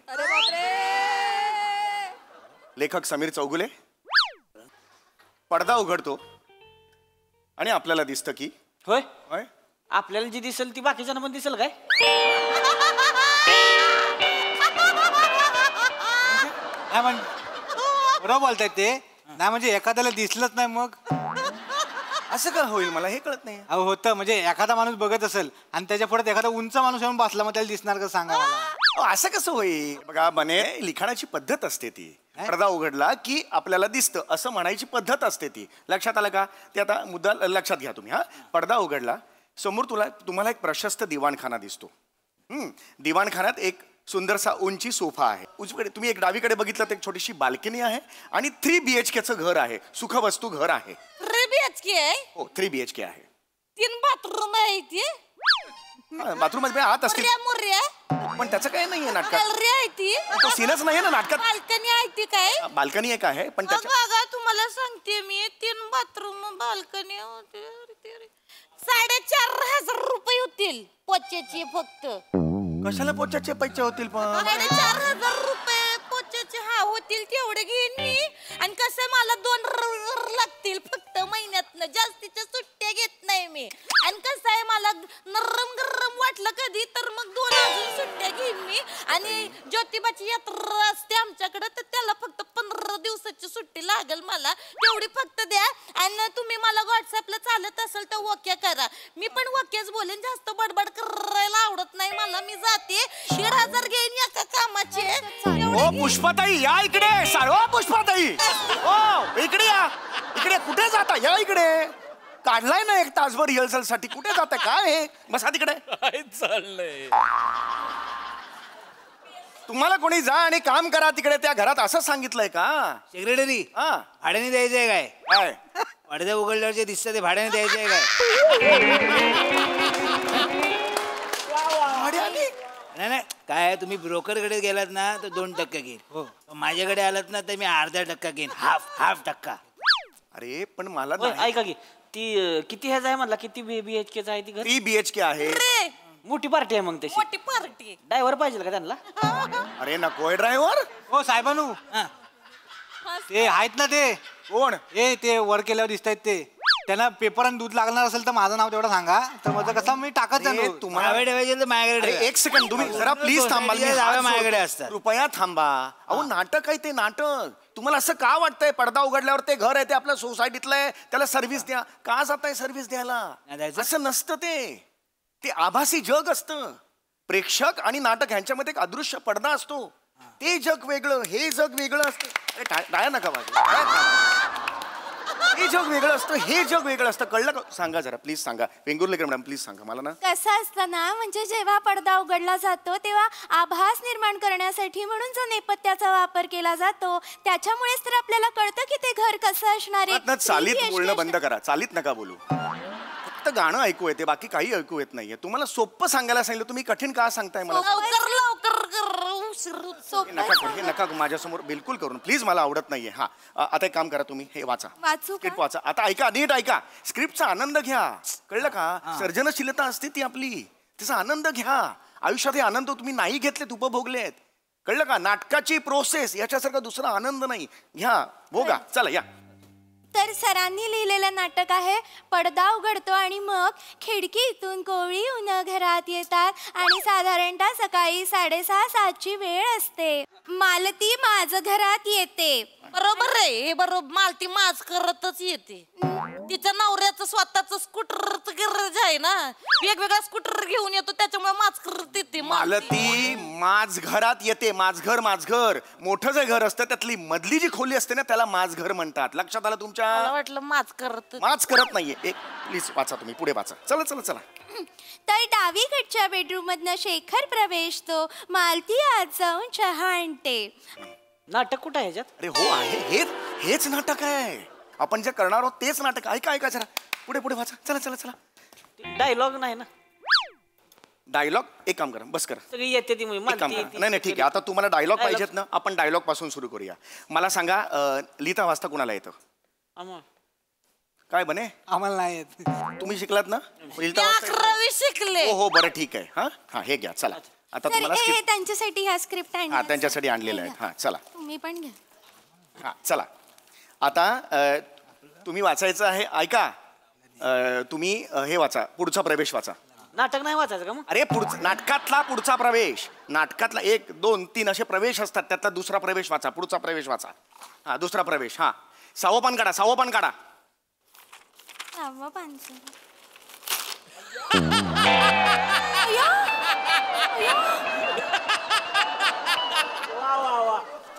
लेखक समीर चौगुले. पडदा उघडतो आणि आपल्याला दिसतं की होय आपल्याला जी दिसेल ती बाकीच्यांना पण दिसेल काय? बरोबर बोलतायत ते. नाही म्हणजे एखाद्याला दिसलंच नाही मग असं का होईल? मला हे कळत नाही. अहो होतं म्हणजे एखादा माणूस बघत असेल आणि त्याच्या पुढे एखादा उंच माणूस येऊन बसला, मग त्याला दिसणार का सांगा मला? असं कसं होईल? बघा बने, लिखाणाची पद्धत असते ती. पडदा उघडला की आपल्याला दिसतं असं म्हणायची पद्धत असते ती. लक्षात आलं का? ते आता मुद्दा लक्षात घ्या तुम्ही. पडदा उघडला, समोर तुम्हाला एक प्रशस्त दिवाणखाना दिसतो. दिवाणखान्यात एक सुंदरसा उंची सोफा आहे. उजवीकडे तुम्ही एक डावीकडे बघितलं तर एक छोटीशी बाल्कनी आहे आणि 3 BHKचं घर आहे. सुखवस्तू घर आहे. 3 BHK आहे? हो 3 BHK आहे. 3 बाथरूम आहे ती. बाथरूम मध्ये आत असतील पण त्याचं काय नाहीये नाटकात. तो सीनच नाहीये ना नाटकात. बाल्कनी आहे ती काय? बाल्कनी एक आहे पण बघा तुम्हाला सांगते मी 3 बाथरूम बाल्कनी होते. 4,500 रुपये होतील पोच्याचे फक्त. कशाला पोच्याचे पैसे होतील? पण 4,500 रुपये पोच्याचे होतील तेवढे घेईन मी. आणि कसं मला 2 रविवार लागतील फक्त महिन्यातनं. जास्तीच्या सुट्ट्या घेत नाही मी. आणि कसं आहे मला नरम गरम वाटलं कधी तर मग 2 अजून सुट्ट्या घेईन मी. आणि ज्योतिबाची यात्रा असते आमच्याकडे तर त्याला फक्त 15 दिवसाची सुट्टी लागेल मला. तेवढी फक्त द्या. आणि तुम्ही मला व्हॉट्सअपला चालत असेल तर ओके करा. मी पण ओकेच बोलेन. जास्त बडबड करायला आवडत नाही मला. मी जाते. 1,500 घेईन एका कामाचे. ओ पुष्पाताई या इकडे. साळवा पुष्पाताई ओ इकडे या. इकडे कुठे जाता? या इकडे. काढलाय ना 1 तासभर रिहर्सल साठी. कुठे जाताय? काय हे? बसा तिकडे. काय चाललंय? तुम्हाला कोणी जा आणि काम करा तिकडे त्या घरात असं सांगितलंय का? सेक्रेटरी भाड्याने द्यायचंय काय? काय पडद्या उघडल्यावर जे दिसतं ते भाड्याने द्यायचंय काय? काय तुम्ही ब्रोकरकडे गेलात ना तर 2% घेईन माझ्याकडे आलात ना तर मी अर्धा टक्का घेईन हाफ टक्का. अरे पण मला होय, ऐका की ती किती ह्याचा आहे म्हणला किती BHK आहे ती घर 3 BHK आहे. मोठी पार्टी आहे मग तशी मोठी पार्टी. ड्रायव्हर पाहिजे का त्यांना? अरे नकोय ड्रायव्हर. हो साहेबानू ते आहेत ना ते कोण ते वर केल्यावर दिसत आहेत ते त्यांना पेपर आणि दूध लागणार असेल तर माझं नाव तेवढं सांगा तर माझं कसं मी टाकत जाणार. तुम्हाला ठेवायचे तर माझ्याकडे एक सेकंड तुम्ही जरा प्लीज थांबा. माझ्याकडे असतात. कृपया थांबा. अहो नाटक आहे ते नाटक. तुम्हाला असं का वाटतंय पडदा उघडल्यावर ते घर आहे ते आपल्या सोसायटीतलं आहे त्याला सर्व्हिस द्या का जाताय सर्व्हिस द्यायला? असं नसतं ते आभासी जग असतं. प्रेक्षक आणि नाटक ह्यांच्यामध्ये एक अदृश्य पडदा असतो. ते जग वेगळं हे जग वेगळं असतं. टाळ्या नका वाजवा. हे जग वेगळं असतं हे जग वेगळं असतं. कळलं का? सांगा जरा प्लीज सांगा. वेंगुर्लेकर मॅडम प्लीज सांगा मला ना. कसं असतं ना म्हणजे जेव्हा पडदा उघडला जातो तेव्हा आभास निर्माण करण्यासाठी म्हणून जो नेपथ्याचा वापर केला जातो त्याच्यामुळेच तर आपल्याला कळतं की ते घर कसं असणार आहे. चालीत बोलणं बंद करा. चालीत नका बोलू. फक्त गाणं ऐकू येते बाकी काही ऐकू येत नाहीये. तुम्हाला सोपं सांगायला सांगितलं तुम्ही कठीण का सांगताय मला? हे नका माझ्यासमोर बिलकुल करून प्लीज मला आवडत नाहीये. हा आता एक काम करा तुम्ही हे वाचा स्क्रिप्ट वाचा. आता ऐका नीट ऐका. स्क्रिप्टचा आनंद घ्या. कळलं का? सर्जनशीलता असते ती आपली त्याचा आनंद घ्या. आयुष्यात हे आनंद तुम्ही नाही घेतलेत उपभोगलेत. कळलं का? नाटकाची प्रोसेस याच्यासारखा दुसरा आनंद नाही. घ्या भोगा. चला या. तर सरांनी लिहिलेलं नाटक आहे पडदा उघडतो आणि मग खिडकीतून कोवळी उन्हं घरात येतात आणि साधारणतः सकाळी 6:30-7ची वेळ असते. मालती माझ घरात येते. बरोबर आहे हे बरोबर. मालती माझ करतच येते. तिच्या नवऱ्याचं स्वतःच स्कूटरचं गॅरेज आहे ना वेगवेगळा स्कूटर घेऊन येतो त्याच्यामुळे माझ करत येते. मालती माझ घरात येते. माझ घर मोठं जे घर असतं त्यातली मधली जी खोली असते ना त्याला माझ घर म्हणतात. लक्षात आलं तुमच्या? मला वाटलं माझ करत नाहीये. एक प्लीज वाचा तुम्ही पुढे वाचा. चला तर डावीकडच्या बेडरूम मधनं शेखर प्रवेशतो. मालती आज जाऊन चहा आणते. नाटक कुठं आहे ह्याच्यात? अरे हो आहे हेच नाटक आहे. आपण जे करणार आहोत तेच नाटक. ऐका जरा पुढे वाचा. चला. डायलॉग नाही ना. डायलॉग एक काम करा बस करा. सगळी येते ती नाही ठीक आहे. आता तुम्हाला डायलॉग पाहिजेत ना आपण डायलॉग पासून सुरू करूया. मला सांगा लिहिता वाचता कुणाला येतं? काय बने? आम्हाला नाही येत. तुम्ही शिकलात ना? लिहिता 11वी शिकले. हो बरं ठीक आहे. हा हे घ्या चला. आता तुम्हाला त्यांच्यासाठी ह्या स्क्रिप्ट हा त्यांच्यासाठी आणलेलं आहे. हा चला तुम्ही पण घ्या. हा चला. आता तुम्ही वाचायचं आहे. ऐका तुम्ही हे वाचा पुढचा प्रवेश वाचा. नाटक नाही वाचायचं का मग? अरे नाटकातला पुढचा प्रवेश. नाटकातला 1, 2, 3 असे प्रवेश असतात त्यातला दुसरा प्रवेश वाचा. पुढचा प्रवेश वाचा. हा दुसरा प्रवेश. हा 6वं पान काढा. 6वं पान काढा.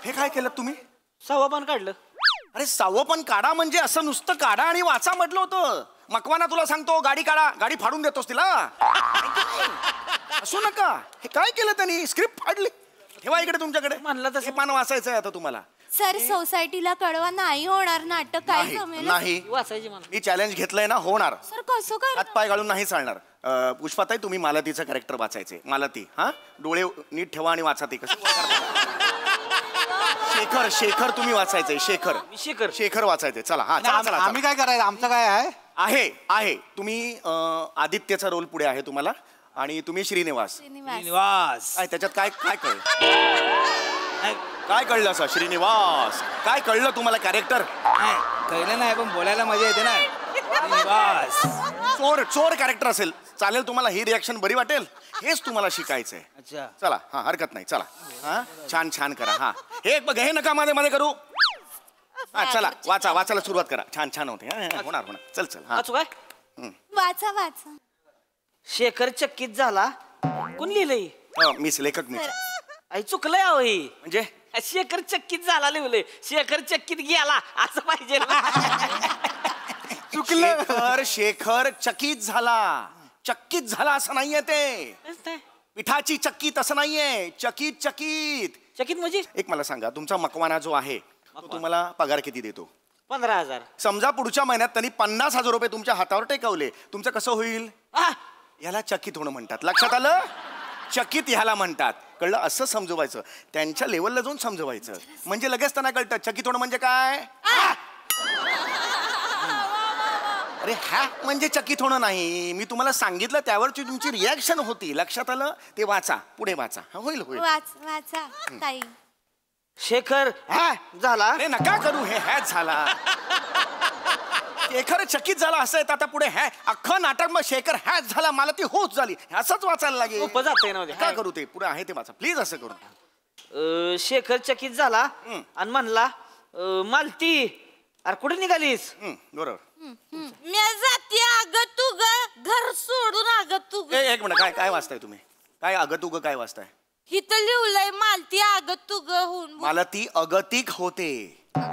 हे काय केलं तुम्ही? 6वं पान काढलं. अरे 6वं पान काढा म्हणजे असं नुसतं काढा आणि वाचा म्हटलं होतं. मकवाना तुला सांगतो गाडी काढा. गाडी फाडून देतोस तिला. असू नका. हे काय केलं त्यांनी? स्क्रिप्ट फाडली. ठेवा इकडे तुमच्याकडे. म्हणलं तसं पान वाचायचं आहे आता तुम्हाला. सर सोसायटीला कळवा नाही होणार नाटक काय जमेल. नाही वाचायची मला. मी चॅलेंज घेतलंय ना होणार. सर कसं काय? हातपाय घालून नाही चालणार. पुष्पाताई तुम्ही मालतीचं कॅरेक्टर वाचायचे. मालती हा डोळे नीट ठेवा आणि वाचा. ते कसं? शेखर तुम्ही वाचायचंय. शेखर वाचायचंय. चला हा चला. आम्ही काय करायचं? आमचं काय आहे तुम्ही आदित्यचा रोल पुढे आहे तुम्हाला आणि तुम्ही श्रीनिवास. काय त्याच्यात काय कळलं? काय कळलं असं? श्रीनिवास काय कळलं तुम्हाला? कॅरेक्टर कळलं नाही पण बोलायला मजा येते ना. चोर कॅरेक्टर असेल चालेल तुम्हाला. ही रिॲक्शन बरी वाटेल. हेच तुम्हाला शिकायचंय. अच्छा चला हा हरकत नाही. चला हा छान करा. हा हे नका मध्ये करू. हा चला वाचायला सुरुवात करा. छान होते. होणार चल वाचू काय? वाचा. शेखर चक्कीत झाला. कोण लिहिलंय? मीच लेखक मी. आई चुकलंय अहो. म्हणजे शेखर चक्कीत झाला लिहिलंय. शेखर चक्कीत गेला असं पाहिजे. चुकलं. शेखर चकित झाला असं नाहीये ते. पिठाची चक्कीत असं नाहीये. चकित म्हणजे एक मला सांगा तुमचा मकवाना जो आहे तो तुम्हाला पगार किती देतो? 15,000. समजा पुढच्या महिन्यात त्यांनी 50,000 रुपये तुमच्या हातावर टेकवले. तुमचं कसं होईल? याला चकित होणं म्हणतात. लक्षात आलं? चकित ह्याला म्हणतात. कळलं? असं समजवायचं, त्यांच्या लेवलला जाऊन समजवायचं, म्हणजे लगेच त्यांना कळतं चकित होणं म्हणजे काय. अरे हा म्हणजे चकित होणं नाही, मी तुम्हाला सांगितलं त्यावरची तुमची रिॲक्शन होती. लक्षात आलं? ते वाचा, पुढे वाचा. होईल होईल. वाचा ताई. शेखर हा झाला. अरे नका करू हे, हॅच झाला. शेखर चकित झाला असं आहे. आता पुढे हॅ अख्खं नाटक मग शेखर हॅच झाला, मला ती होच झाली, असंच वाचायला लागेल. काय करू ते पुढे आहे ते वाचा प्लीज. असं करू. शेखर चकित झाला आणि म्हणला मालती अरे कुठे निघालीस. बरोबर. मी जाते अगं तू ग घर सोडून अगं तू ग. एक मिनिट, काय काय वाचताय तुम्ही? काय अगतुग काय वाचताय? इथं लिहिलंय मालती अगं तू ग होऊन. मला ती अगतिक होते,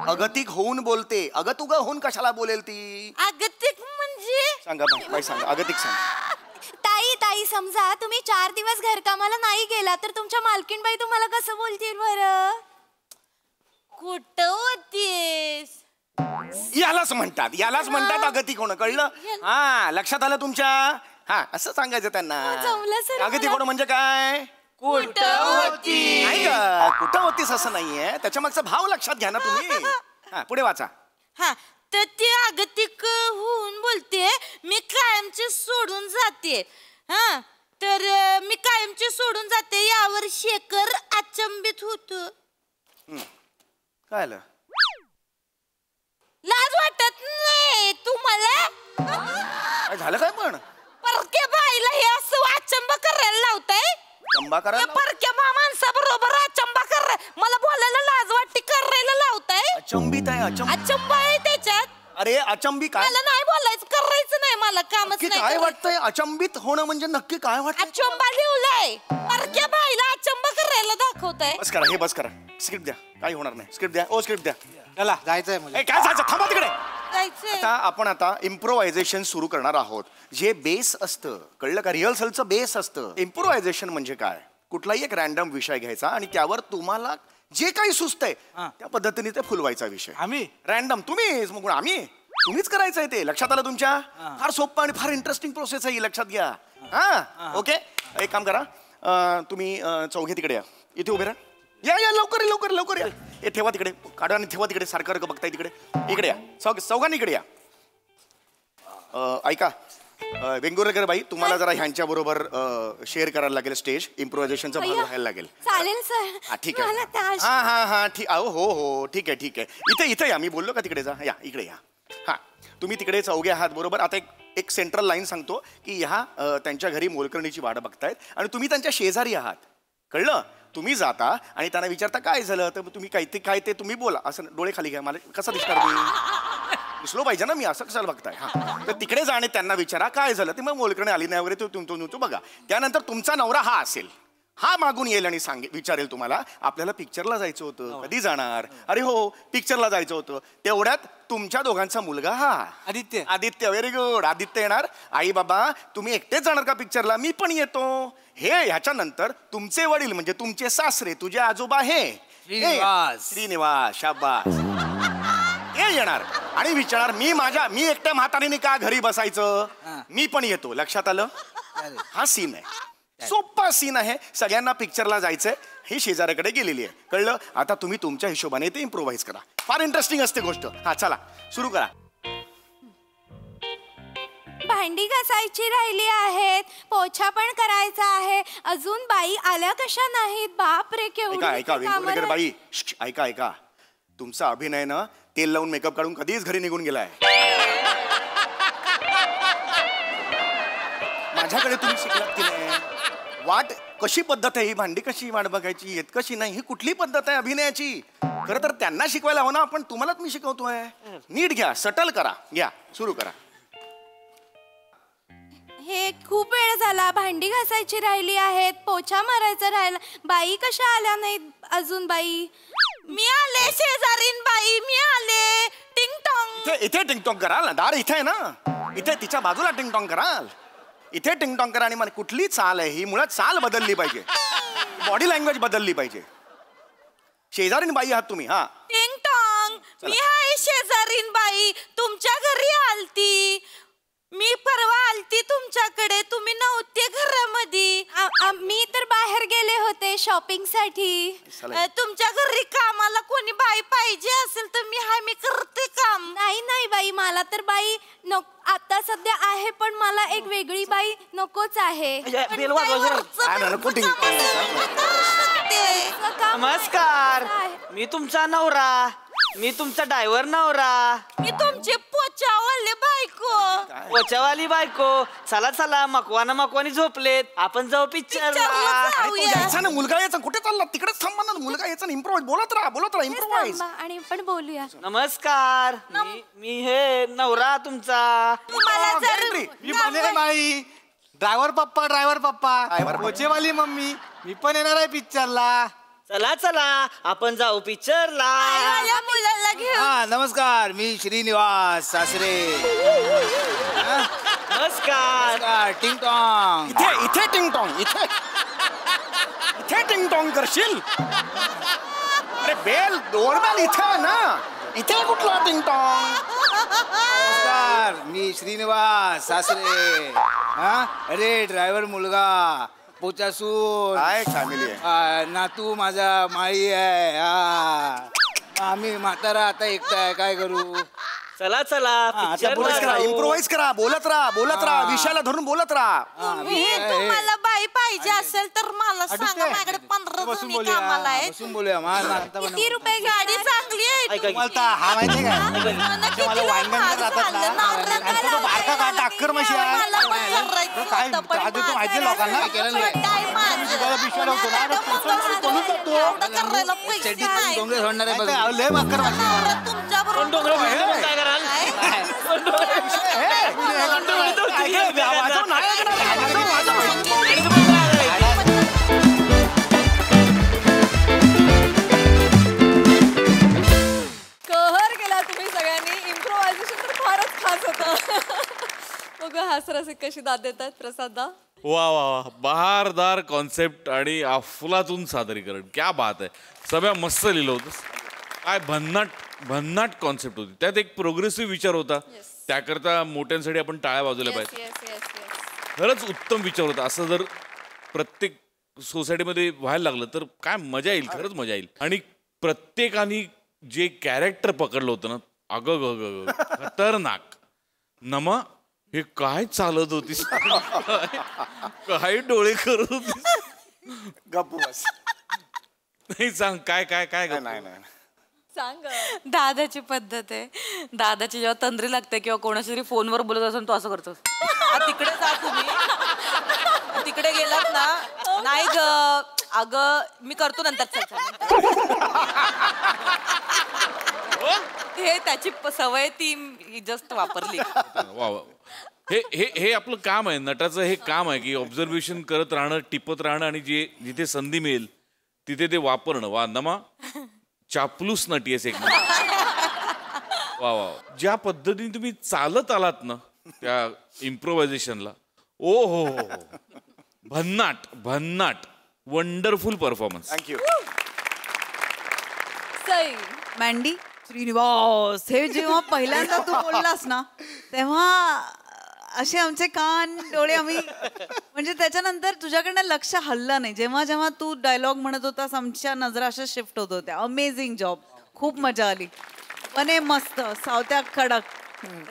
अगतिक होऊन बोलते. अगतुग होऊन कशाला बोलेल ती? अगतिक म्हणजे सांगा बाई सांगा, अगतिक सांगा. ताई समजा तुम्ही 4 दिवस घरकामाला नाही गेला तर तुमच्या मालकीणबाई तुम्हाला कसं बोलतील बरं? कुठं होतीस? यालाच म्हणतात अगतिक होणं. कळलं? हा लक्षात आलं तुमच्या? हा असं सांगायचं त्यांना. जमलं सर. अगतिक होणं म्हणजे काय? कुठं होती? नाही का, कुठं होतीस असं नाहीये, त्याच्या मागचा भाव लक्षात घ्या ना तुम्ही. हा पुढे वाचा. हा तर ते अगतिक होऊन बोलते मी कायमची सोडून जाते. हा तर मी कायमची सोडून जाते यावर शेखर अचंबित होतो. काय आलं? लाज वाटत नाही तुम्हाला? काय झालं काय पण? परक्या बाईला हे असं अचंबा करायला लावताय? चंबा करायला? परक्या माणसाबरोबर अचंबा मला बोलायला लाज वाटते करायला लावताय? अचंबित आहे. अचंबा आहे त्याच्यात. अरे अचंबी काय? मला नाही बोलायचं, करायचं नाही मला, कामच नाही. काय वाटतंय अचंबित होणं म्हणजे? नक्की काय वाटतं? अचंबा लिवलाय. परक्या बाईला अचंबा करायला दाखवताय. बस करा, हे बस करा. स्क्रिप्ट द्या, काही होणार नाही. स्क्रिप्ट द्या. ओ स्क्रिप्ट द्या. चला जायचंय मला. काय जायचं? थांबा तिकडे. जायचंय. आपण आता इम्प्रोव्हायझेशन सुरू करणार आहोत, जे बेस असतं. कळलं का? रिहर्सलचं बेस असतं. इम्प्रोव्हायझेशन म्हणजे काय? कुठलाही एक रॅन्डम विषय घ्यायचा आणि त्यावर तुम्हाला जे काही सुचतंय त्या पद्धतीने ते फुलवायचा विषय. आम्ही रॅन्डम तुम्हीच, मग तुम्हीच करायचंय ते. लक्षात आलं तुमच्या? फार सोपं आणि फार इंटरेस्टिंग प्रोसेस आहे ही, लक्षात घ्या. हा ओके. एक काम करा, तुम्ही चौघे तिकडे या, इथे उभे राहा. या लवकर या. हे ठेवा तिकडे, काढा आणि ठेवा तिकडे. सारखं बघताय तिकडे. इकडे या, चौघांनी इकडे या. ऐका वेंगुर्लेकर बाई, तुम्हाला जरा ह्यांच्या बरोबर शेअर करायला लागेल स्टेज. इम्प्रोव्हायझेशनचा भाग व्हायला लागेल. चालेल सर. हा ठीक आहे. हा ठीक. हो ठीक आहे. इथे या. मी बोललो का तिकडे जा? या इकडे या. हा तुम्ही तिकडे चौघे आहात बरोबर. आता एक सेंट्रल लाईन सांगतो की ह्या त्यांच्या घरी मोलकरणीची वाट बघतायत आणि तुम्ही त्यांच्या शेजारी आहात. कळलं? तुम्ही जाता आणि त्यांना विचारता काय झालं, तर तुम्ही काय ते तुम्ही बोला. असं डोळे खाली घ्या. मला कसा दिसणार मी? दिसलो पाहिजे ना मी, असं कशाला बघताय? हा तर तिकडे जा आणि त्यांना विचारा काय झालं ते. मग मोलकरणी आली नाही वगैरे तो बघा. त्यानंतर तुमचा नवरा हा असेल, हा मागून येईल आणि विचारेल तुम्हाला आपल्याला पिक्चरला जायचं होतं, कधी जाणार? अरे हो पिक्चरला जायचं होतं. तेवढ्यात तुमच्या दोघांचा मुलगा हा आदित्य. Very good. आदित्य येणार. आई बाबा तुम्ही एकटेच जाणार का पिक्चरला? मी पण येतो. हे ह्याच्यानंतर तुमचे वडील म्हणजे तुमचे सासरे, तुझे आजोबा हे श्रीनिवास शाबास, हे येणार आणि विचारणार मी एकट्या म्हातारीने का घरी बसायचं, मी पण येतो. लक्षात आलं? हा सीन आहे, सोपा सीन आहे. सगळ्यांना पिक्चरला जायचंय. ही शेजाऱ्याकडे गेलेली आहे. कळलं? आता तुम्ही तुमच्या हिशोबाने ते इम्प्रोव्हाइज करा. फार इंटरेस्टिंग असते गोष्ट. हा चला सुरू करा. भांडी घासायची राहिली आहेत, पोछा पण करायचा आहे. अजून बाई आल्या कशा नाहीत? बाप रे केवढी ऐका वेंगुर्लेकर बाई, ऐका. तुमचा अभिनय ना तेल लावून मेकअप काढून कधीच घरी निघून गेलाय. माझ्याकडे तुम्ही शिकलात की नाही? वाट कशी पद्धत आहे ही? भांडी कशी वाट बघायची, येत कशी नाही, ही कुठली पद्धत आहे अभिनयाची? खरं तर त्यांना शिकवायला हवं ना आपण. तुम्हालाच मी शिकवतोय. नीट घ्या, सटल करा. घ्या सुरू करा. हे खूप वेळ झाला. भांडी घासायची राहिली आहेत, पोछा मारायचा राहिला. बाई कशा आल्या नाहीत अजून? बाई मी आले शेजारीन बाई, मी आले. टिंग टॉंग. इथे टिंग टॉंग कराल ना, दार इथे आहे ना, इथे तिच्या बाजूला टिंग टॉंग कराल. इथे टिंग टॉंग करा. आणि मला कुठली चाल आहे ही? मुळात चाल बदलली पाहिजे, बॉडी लँग्वेज बदलली पाहिजे. शेजारीन बाई आहात तुम्ही. हा टिंग टॉंग. मी आहे शेजारीन बाई, तुमच्या घरी आलती. मी परवा आलती तुमच्याकडे, तुम्ही नव्हते घरामध्ये. मी तर शॉपिंग साठी. तुमच्या घरी कामाला कोणी बाई पाहिजे असेल तर मी करते काम. नाही बाई, मला तर बाई आता सध्या आहे, पण मला एक वेगळी बाई नकोच आहे. नमस्कार, मी तुमचा नवरा, मी तुमचा ड्रायव्हर नवरा, मी तुमची पोचावाले बायको. पोचावाली बायको. चला मकवानी झोपलेत, आपण जाऊ पिक्चरला. मुलगा याचा कुठे चालला? तिकडेच थांबा ना. मुलगा याचा इम्प्रोवाइज बोलत राहा इम्प्रोवाइज. आणि पण बोलूया. नमस्कार, मी हे नवरा तुमचा. मी बने बाई, ड्रायव्हर पप्पा, पोचेवाली मम्मी, मी पण येणार आहे पिक्चरला. चला आपण जाऊ पिक्चरला. मुलाला घेऊन. हा नमस्कार, मी श्रीनिवास सासरे. नमस्कार. टिंग टॉंग. इथे टिंग टॉंग, इथे टिंग टॉंग करशील? अरे बेल डोरबेल इथे ना, इथे कुठला टिंग टॉंग? नमस्कार, मी श्रीनिवास सासरे. हा अरे ड्रायव्हर मुलगा, पोचासून फॅमिली आहे. नातू माझा माळी आहे. आम्ही म्हातारा आता एकटा आहे, काय करू? चला इम्प्रोवाइज करा, बोलत राहा विषयाला धरून बोलत राहा. तुम्हाला बाई पाहिजे असेल तर मला सांगा. माझ्याकडे 15 जणी कामाला आहेत. बसून बोलूया. किती रुपये गाडी चांगली आहे? हा माहिती काय, मला वांगण जातात ना, बारका टाक्कर मशी काय तू माहिती लोकांना डोंगरे सोडणार आहे. लय बाकर कहर केला तुम्ही सगळ्यांनी. इम्प्रोव्हायझेशन तर फारच खास होतं. बघा हास्यरसिक कशी दाद देतात प्रसाददा. वा बहारदार कॉन्सेप्ट आणि अफलातून सादरीकरण. क्या बात आहे. सगळ्या मस्त लिहिलं होतं. काय भन्नाट कॉन्सेप्ट होती. त्यात एक प्रोग्रेसिव्ह विचार होता. त्याकरता मोठ्यांसाठी आपण टाळ्या वाजवल्या पाहिजे. खरंच उत्तम विचार होता. असं जर प्रत्येक सोसायटीमध्ये व्हायला लागलं तर काय मजा येईल. खरंच मजा येईल. आणि प्रत्येकाने जे कॅरेक्टर पकडलं होतं ना, अगं खतरनाक. नमा हे काय चालत होतीस, काय डोळे करत होतीस. गप्पू बस. नाही सांग काय काय काय. नाही सांग. दादाची पद्धत आहे. दादाची जेव्हा तंद्री लागते किंवा कोणाशी तरी फोनवर बोलत असेल तो असं करतो. तिकडे जा तुम्ही, तिकडे गेलात ना. नाही ग अगं मी करतो नंतर. हे त्याची सवय ती जस्ट वापरली. वा हे आपलं काम आहे. नटाचं हे काम आहे की ऑब्झर्वेशन करत राहणं, टिपत राहणं आणि जिथे संधी मिळेल तिथे ते वापरणं. वा नमा चापलूस नटी आहेस एक. वा ज्या पद्धतीने तुम्ही चालत आलात ना त्या इम्प्रोव्हायझेशनला, ओ हो भन्नाट wonderful performance. Thank you. Sai Mandy. Shrinivas हे जेव्हा पहिल्यांदा तू बोललास ना तेव्हा असे आमचे कान डोळे आम्ही म्हणजे त्याच्यानंतर तुझ्याकडनं लक्ष हल्लं नाही. जेव्हा जेव्हा तू डायलॉग म्हणत होतास आमच्या नजरा अशा शिफ्ट होत होत्या. Amazing job. खूप मजा आली. पण हे मस्त सावत्या कडक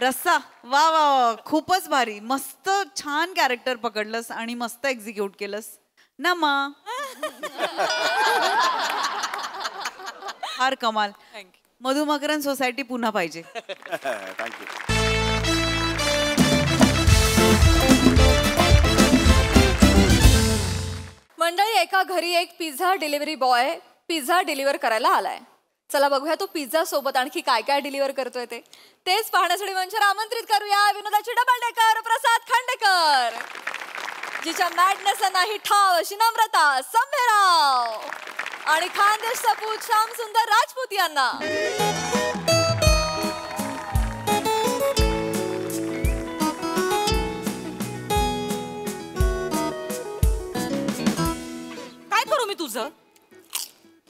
रस्सा. वा खूपच भारी. मस्त छान कॅरेक्टर पकडलंस आणि मस्त एक्झिक्यूट केलंस ना. फार कमाल. मधुमकरन सोसायटी पुन्हा पाहिजे. थँक्यू. मंडळी, एका घरी एक pizza delivery boy pizza deliver करायला आलाय. चला बघूया तो पिझ्झा सोबत आणखी काय काय डिलिव्हर करतोय तेच पाहण्यासाठी मंचावर आमंत्रित करूया विनोदाची डबल डेकर प्रसाद खांडेकर, जिच्या मॅडनेस नाही ठाव अशी नम्रता संभेराव आणि खानदेश सपूत श्याम सुंदर राजपूत यांना. काय करू मी तुझं?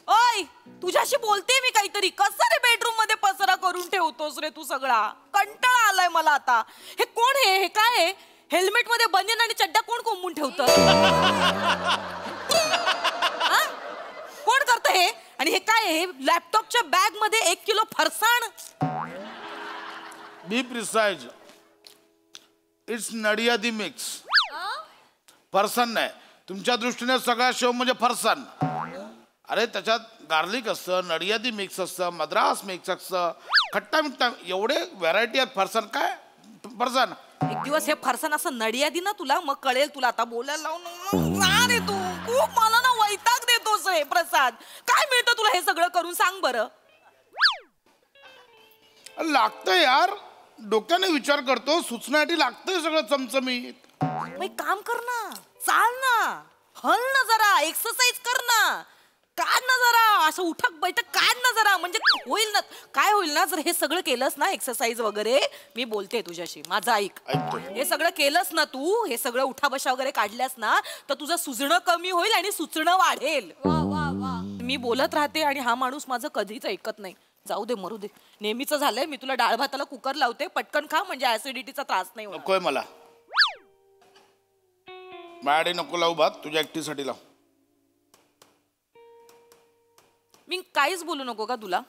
ओय तुझ्याशी बोलते मी काहीतरी. कसं रे बेडरूम मध्ये पसरा करून ठेवतोस रे तू सगळा? कंटाळा आलाय मला आता. हे कोण हे काय आहे? हेल्मेट मध्ये बनियन आणि चड्डा कोण कोंबून ठेवतं? आहे आणि हे काय आहे लॅपटॉपच्या बॅग मध्ये 1 किलो फरसाण. बी प्रिसाइज, इट्स नडियादी मिक्स. फरसाण नाही, तुमच्या दृष्टीने सगळा शेव म्हणजे फरसाण. अरे त्याच्यात गार्लिक असतं, नडियादी मिक्स असतं, मद्रास मिक्स असतं, खट्टा मिठ्ठा, एवढे व्हरायटी आहेत फरसाण. काय फरसाण? एक दिवस हे फरसाण असं नडियादी ना तुला, मग कळेल तुला. आता बोलायला लावून जा रे तू, खूप मला ना वैताग देतोस हे प्रसाद. काय मिळतं तुला हे सगळं करून सांग बरं. लागतंय यार, डोक्याने विचार करतो, सुचण्यासाठी लागतंय सगळं चमचमीत. मग काम कर ना, चाल ना, हल ना जरा, एक्सरसाइज कर ना, काढ ना जरा, असं उठक बैठक काढ ना जरा, म्हणजे होईल ना. काय होईल ना जर हे सगळं केलंस ना, एक्सरसाइज वगैरे, मी बोलते तुझ्याशी, माझं ऐक. हे सगळं केलंस ना तू, हे सगळं उठा बशा वगैरे काढल्यास ना, तर तुझं सुजणं कमी होईल आणि सुचणं वाढेल. मी बोलत राहते आणि हा माणूस माझं कधीच ऐकत नाही. जाऊ दे, मरू दे, नेहमीच झालंय. मी तुला डाळ भाताला कुकर लावते, पटकन खा, म्हणजे ऍसिडिटीचा त्रास नाही होणार. नकोय मला, माझ्याकडे नको लावू भात, तुझ्या एकटीसाठी लाव. मी काहीच बोलू नको का तुला?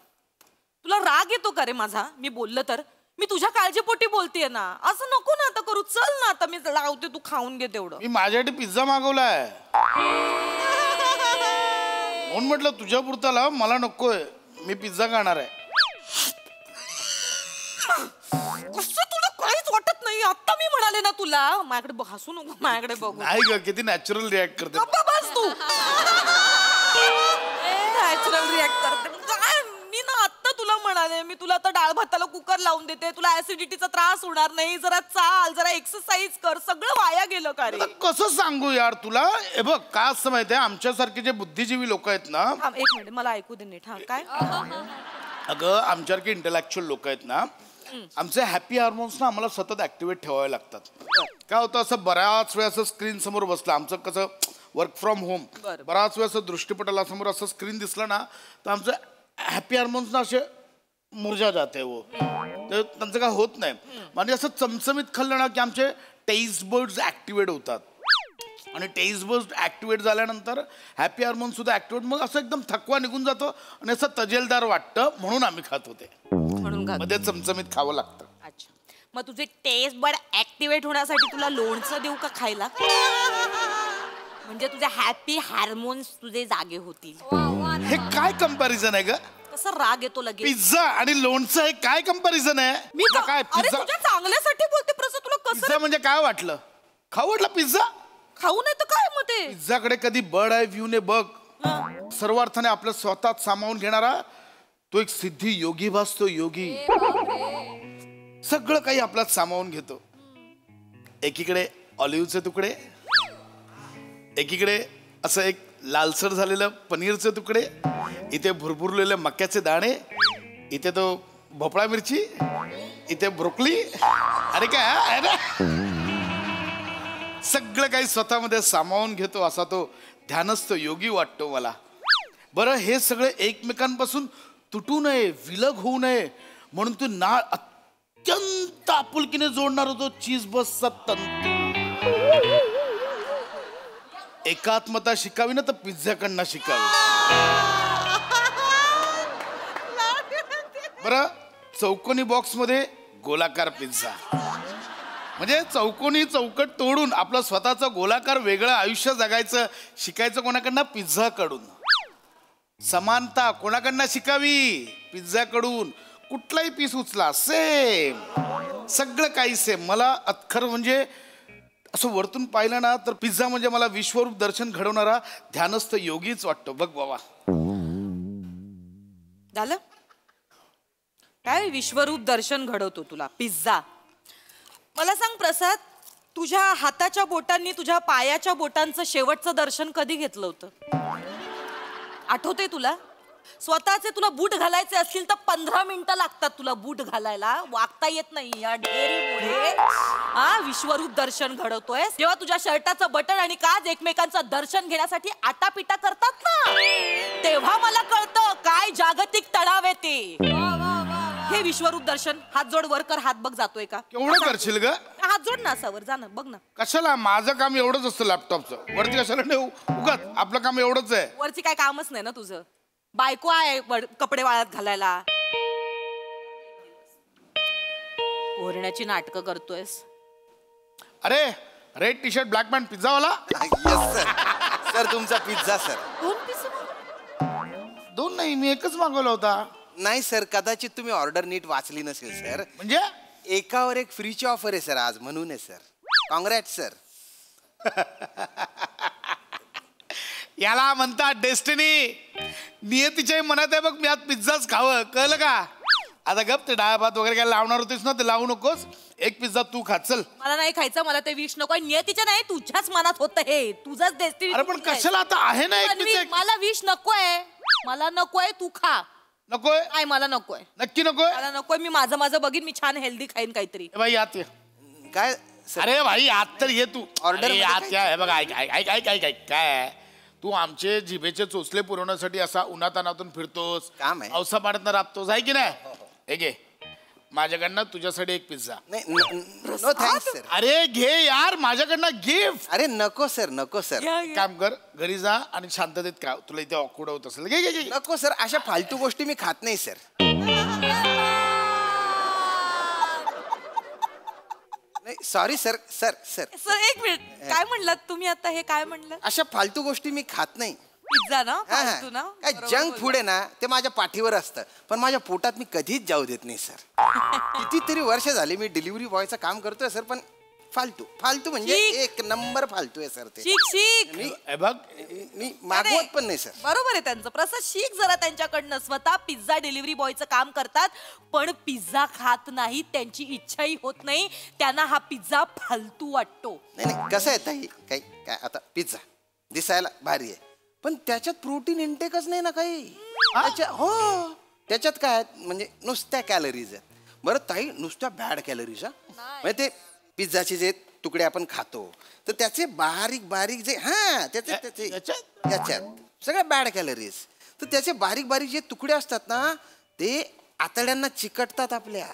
तुला राग येतो का रे माझा मी बोललं तर? मी तुझ्या काळजीपोटी बोलतेय ना, असं नको ना आता करू. चल ना, आता मी लावते, तू खाऊन घे तेवढं. मी माझ्यासाठी पिझ्झा मागवलाय म्हणून म्हटलं तुझ्या पुरता लाव, मला नकोय, मी पिझ्झा खाणार आहे. कसं तुला काहीच वाटत नाही? आता मी म्हणाले ना तुला, माझ्याकडे हसू नको, माझ्याकडे बघू. नाही ग, किती नॅचरल रिॲक्ट करते. बस तू नॅचरल रिॲक्ट करते. काय मी ना आत्ता तुला म्हणाले, मी तुला आता डाळ भाताला कुकर लावून देते, तुला ऍसिडिटीचा त्रास होणार नाही, जरा चाल, जरा एक्सरसाइज कर. सगळं वाया गेलं का रे? कसं सांगू यार तुला? हे बघ काय असं माहितीये, आमच्यासारखे जे बुद्धिजीवी लोक आहेत ना. एक मिनिट, मला ऐकू दे नीट. हा काय? अगं आमच्यासारखे इंटेलेक्च्युअल लोक आहेत ना, आमचे हॅपी हार्मोन्स ना आम्हाला सतत ऍक्टिव्हेट ठेवावे लागतात. काय होतं, असं बऱ्याच वेळ असं स्क्रीन समोर बसलं, आमचं कसं वर्क फ्रॉम होम, बराच वेळ असं दृष्टीपटलासमोर असं स्क्रीन दिसलं ना, तर आमचं हॅपी हार्मोन्स ना असे मुरझा जाते वो, तर त्यांचं काय होत नाही. म्हणजे असं चमचमीत खाल्लं ना की आमचे टेस्ट बर्ड्स ऍक्टिव्हेट होतात, आणि टेस्ट बर्ड्स ऍक्टिव्हेट झाल्यानंतर हॅपी हार्मोन सुद्धा ऍक्टिव्हेट, मग असं एकदम थकवा निघून जातो आणि असं तजेलदार वाटतं, म्हणून आम्ही खात होते. मध्ये चमचमीत खावं लागतं. अच्छा, मग तुझे टेस्ट बर्ड ऍक्टिव्हेट होण्यासाठी तुला लोणचं देऊ का खायला? म्हणजे तुझे हॅपी हार्मोन्स तुझे जागे होतील. हे काय कंपॅरिझन आहे ग? कसं राग येतो लगेच. पिझ्झा आणि लोणचं हे काय कंपॅरिझन आहे? मी काय पिझ्झा तुझ्या चांगल्यासाठी बोलते प्रसाद, तुला कसं पिझ्झा म्हणजे काय वाटलं? खाऊ वाटलं पिझ्झा? खाऊ नाही तर काय मग ते? पिझ्झाकडे कधी बर्ड आय व्ह्यू ने बघ. सर्व अर्थाने आपलं स्वतःच सामावून घेणारा तो एक सिद्धी योगी भासतो. योगी सगळं काही आपल्यात सामावून घेतो. एकीकडे ऑलिव्हचे तुकडे, एकीकडे असं एक लालसर झालेलं पनीरचे तुकडे, इथे भुरभुरलेले मक्याचे दाणे, इथे तो भोपळा मिरची, इथे ब्रोकली. अरे काय आहे ना, सगळं काही स्वतःमध्ये सामावून घेतो असा तो ध्यानस्थ योगी वाटतो मला. बरं, हे सगळं एकमेकांपासून तुटू नये, विलग होऊ नये म्हणून तू नाळ अत्यंत आपुलकीने जोडणार होतो चीज बसचा तंतू. एकात्मता शिकावी ना तर पिझ्झाकडनं शिकावी. बरं, चौकोनी बॉक्स मध्ये गोलाकार पिझ्झा, म्हणजे चौकोनी चौकट तोडून आपलं स्वतःचं गोलाकार वेगळं आयुष्य जगायचं शिकायचं कोणाकडनं? पिझ्झाकडून. समानता कोणाकडनं शिकावी? पिझ्झाकडून. कुठलाही पीस उचला सेम, सगळं काही सेम. मला अत्खर म्हणजे असं वरतून पाहिलं ना तर पिझ्झा म्हणजे मला विश्वरूप दर्शन घडवणारा ध्यानस्थ योगीच वाटतो. बघ बाबा, झालं काय विश्वरूप दर्शन घडवतो तुला पिझ्झा? मला सांग प्रसाद, तुझ्या हाताच्या बोटांनी तुझ्या पायाच्या बोटांचं शेवटचं दर्शन कधी घेतलं होतं? आठवतंय तुला? स्वतःचे तुला बूट घालायचे असतील तर 15 मिनिटं लागतात तुला बूट घालायला, वागता येत नाही या ढेरीमुळे. हा, विश्वरूप दर्शन घडवतोय. जेव्हा तुझ्या शर्टाचं बटन आणि काज एकमेकांचं दर्शन घेण्यासाठी आटापिटा करतात ना, तेव्हा मला कळतं काय जागतिक तणाव आहे ते. हे विश्वरूप दर्शन. हात जोड, वर कर, हात बघ जातोय का? केवढं करशील ग? हात जोड ना, असावर जा ना, बघ ना. कशाला? माझं काम एवढंच असतं लॅपटॉपचं, वरती कशाला ठेवू? उगाच आपलं काम एवढंच आहे. वरची काय कामच नाही ना तुझं. बायको आहे कपडे वाळत घालायला. ओरण्याची नाटकं करतोयस. अरे red T shirt black pant पिझ्झावाला. Yes sir. सर तुमचा पिझ्झा सर. 2 पिझ्झा? 2 नाही, मी एकच मागवला होता. नाही सर, कदाचित तुम्ही ऑर्डर नीट वाचली नसेल सर. म्हणजे एकावर एक फ्रीची ऑफर आहे सर आज, म्हणून आहे सर. Congrat sir. याला म्हणतात डेस्टिनी. नियतीच्या मनात आहे बघ, मी आज पिझ्झाच खावं, कळलं का? आता गप, ते डाळ भात वगैरे काय लावणार होतीस ना, ते लावू नकोस. एक पिझ्झा तू खा, चल. मला नाही खायचं, मला ते विष नको. नियतीच्या नाही, तुझ्याच मनात होतं हे, तुझंच डेस्टिनी. अरे पण कशाला, आता आहे ना एक पिझ्झा. मला विष नकोय, मला नकोय, तू खा. नकोय? नाही मला नकोय. नक्की नकोय? मला नकोय, मी माझं माझं बघीन, मी छान हेल्दी खाईन काहीतरी. भाई आत ये. काय? अरे भाई आत तर ये तू. ऑर्डर आत या. हे बघा, ऐक ऐक ऐक ऐक ऐक काय तू आमचे जिभेचे चोचले पुरवण्यासाठी असा उन्हातानातून फिरतोस, काम आहे. औसा पाण्यात राबतोस, आहे की नाही? हे घे माझ्याकडनं तुझ्यासाठी एक पिझ्झा. No thanks sir. अरे घे यार, माझ्याकडनं गिफ्ट. अरे नको सर, नको सर. काम कर, घरी जा आणि शांततेत का, तुला इथे ऑकवर्ड होत असेल. घे घे घे. नको सर, अशा फालतू गोष्टी मी खात नाही सर. नाही sorry sir. Sir sir sir एक मिनिट, काय म्हणलात तुम्ही आता? हे काय म्हणलं? अशा फालतू गोष्टी मी खात नाही. पिझ्झा ना, हा, फालतू ना? काय जंक फूड आहे ना, ते माझ्या पाठीवर असतं, पण माझ्या पोटात मी कधीच जाऊ देत नाही सर. कितीतरी वर्ष झाली मी डिलिव्हरी बॉयचं काम करतोय सर, पण फालतू फालतू म्हणजे एक नंबर फालतू आहे सर ते. शिक शिक. मी मागवत पण नाही सर. बरोबर आहे त्यांचं. प्रसाद शिक जरा त्यांच्याकडनं. स्वतः पिझ्झा डिलिव्हरी बॉयचं काम करतात, पण पिझ्झा खात नाही, त्यांची इच्छाही होत नाही, त्यांना हा पिझ्झा फालतू वाटतो. नाही नाही, कसं आहे ताई, काय काय आता पिझ्झा दिसायला भारी आहे, पण त्याच्यात प्रोटीन इंटेकच नाही ना काही. हो त्याच्यात काय म्हणजे नुसत्या कॅलरीज आहेत. बरं ताई, नुसत्या बॅड कॅलरीज. म्हणजे ते पिझ्झाचे जे तुकडे आपण खातो, तर त्याचे बारीक बारीक जे त्याच्यात सगळ्या बॅड कॅलरीज. तर त्याचे बारीक बारीक जे तुकडे असतात ना, ते आतड्यांना चिकटतात आपल्या.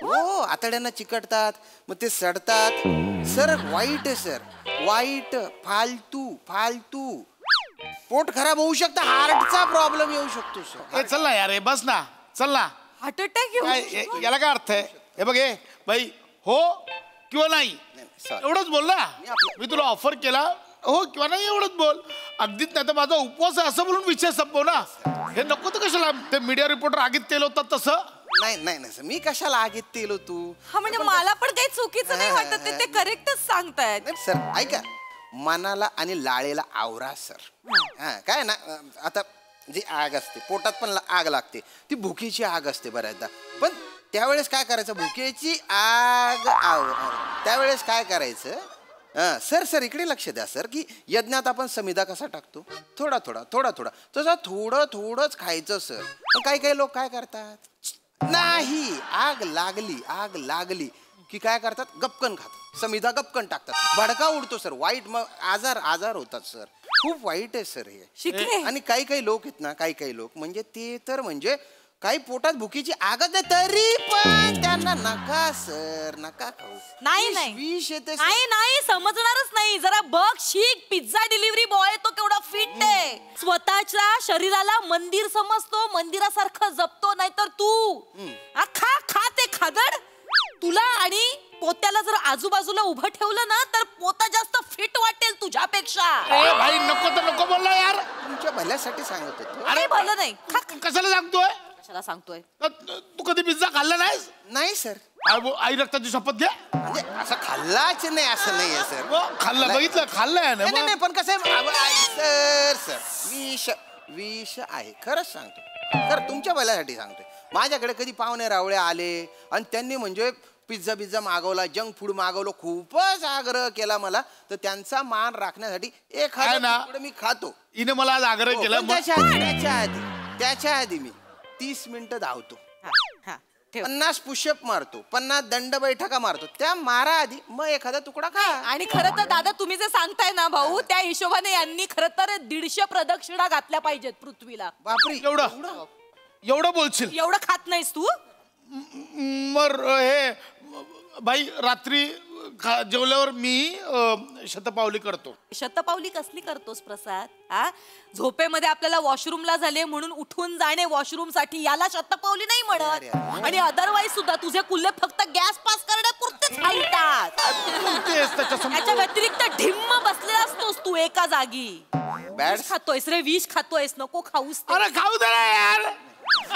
हो आतड्यांना चिकटतात, मग ते सडतात सर. वाईट आहे सर, वाईट. फालतू फालतू. पोट खराब होऊ शकतं, हार्टचा प्रॉब्लेम येऊ शकतो सर. चल ना यार, बस ना, चल ना. हार्ट अटॅक येऊ. याला काय अर्थ आहे? हे बघ, हे बाई, हो किंवा नाही एवढंच बोल ना. मी तुला ऑफर केला, हो किंवा नाही एवढंच बोल. अगदीच नाही तर माझा उपवास आहे असं बोलून विषय संपव ना. हे नको तर कशाला ते मीडिया रिपोर्टर आगीत तेल होतात तसं. नाही नाही नाही सर, मी कशाला आगीत तेल तू. हा म्हणजे मला पण काही चुकीचं नाही वाटत, ते करेक्टच सांगतायत. सर ऐका, मनाला आणि लाळेला आवरा सर. हा काय ना, आता जी आग असते पोटात पण आग लागते, ती भुकेची आग असते बऱ्याचदा. पण त्यावेळेस काय करायचं, भुकेची आग त्यावेळेस काय करायचं सर. सर इकडे लक्ष द्या सर, की यज्ञात आपण समिधा कसा टाकतो, थोडा थोडा थोडा थोडा, तसं थोडं थोडंच खायचं सर. पण काही काही लोक काय करतात, नाही आग लागली की काय करतात, गपकन खातात, समिधा गपकन टाकतात, भडका उडतो सर. वाईट, मग आजार होतात सर. खूप वाईट आहे सर हे. आणि काही काही लोक आहेत ना, काही लोक म्हणजे ते तर म्हणजे काही पोटात भुकीची आगत आहे, तरी पण त्यांना नका सर, नका खाऊ. नाही विष येते. नाही समजणारच नाही. जरा बघ, शिक. पिझ्झा डिलिव्हरी बॉय तो केवढा फिट आहे. स्वतःच्या शरीराला मंदिर समजतो, मंदिरासारखं जपतो. नाहीतर तू खा ते खादड. तुला आणि पोत्याला जर आजूबाजूला उभं ठेवलं ना, तर पोता जास्त फिट वाटेल तुझ्यापेक्षा. भाई नको तर नको बोलला यार, तुमच्या भल्यासाठी सांगत होतो. अरे भलं नाही. कशाला सांगतोय? कशाला सांगतोय? तू कधी पिझ्झा खाल्ला नाहीस? नाही सर. आई रक्ताची शपथ घ्या. म्हणजे असं खाल्लाच नाही असं नाही आहे सर. खाल्लं, बघितलं, खाल्लंय ना. नाही पण कसं आहे सर, विष आहे. खरंच सांगतो, खरं तुमच्या भल्यासाठी सांगतोय. माझ्याकडे कधी पाहुणे रावळे आले आणि त्यांनी म्हणजे पिझ्झा मागवला, जंक फूड मागवलं, खूपच आग्रह केला मला, तर त्यांचा मान राखण्यासाठी एखादा मी खातो. हिने मला आज आग्रह केला. त्याच्या आधी मी 30 मिनिटं धावतो, 50 पुशअप मारतो, 50 दंड बैठका मारतो. त्या मारा आधी मग एखादा तुकडा खा. आणि खरं तर दादा तुम्ही जे सांगताय ना भाऊ, त्या हिशोबाने यांनी खरं तर 150 प्रदक्षिणा घातल्या पाहिजेत पृथ्वीला. बापरे, एवढं बोलशील? एवढं खात नाहीस तू? मर हे बाई रात्री जेवल्यावर मी शतपावली करतो. शतपावली कसली करतोस प्रसाद? हा, झोपेमध्ये आपल्याला वॉशरूमला झाले म्हणून उठून जाणे वॉशरूम साठी, याला शतपावली नाही म्हणत. आणि अदरवाईज सुद्धा तुझे कुल्ले फक्त गॅस पास करण्यापुरतेच हलतात. त्याच्या व्यतिरिक्त ढिम्म बसलेला असतोस तू एका जागी. विष खातोयस रे, विष खातोयस, नको खाऊस. अरे खाऊ दे ना यार,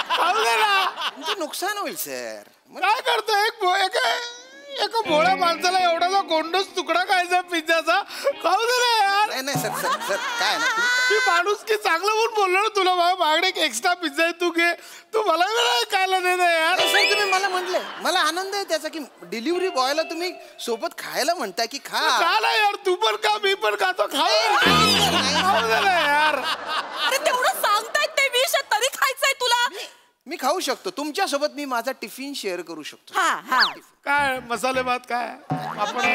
खाऊ दे ना. तुमचं नुकसान होईल सर. काय करतो एक भोळ्या माणसाला एवढासा गोंडस तुकडा खायचा पिझ्झाचा, खाऊ दे ना यार. नाही नाही सर सर सर काय ना मी माणूस की चांगलं म्हणून बोललो ना तुला, बाबा मागणे एक एक्स्ट्रा पिझ्झा आहे, तू घे. तू मला खायला दे ना यार. सर तुम्ही मला म्हटलंय, मला आनंद आहे त्याचा की डिलिव्हरी बॉयला तुम्ही सोबत खायला म्हणताय की खा. खा ना यार, तू पण खा, मी पण खातो, खाऊ दे ना यार. अरे तेवढं सांगतायत ते विष तरी खायचंय तुला. मी खाऊ शकतो तुमच्या सोबत, मी माझा टिफिन शेअर करू शकतो. हा हा. काय मसाले भात काय आपण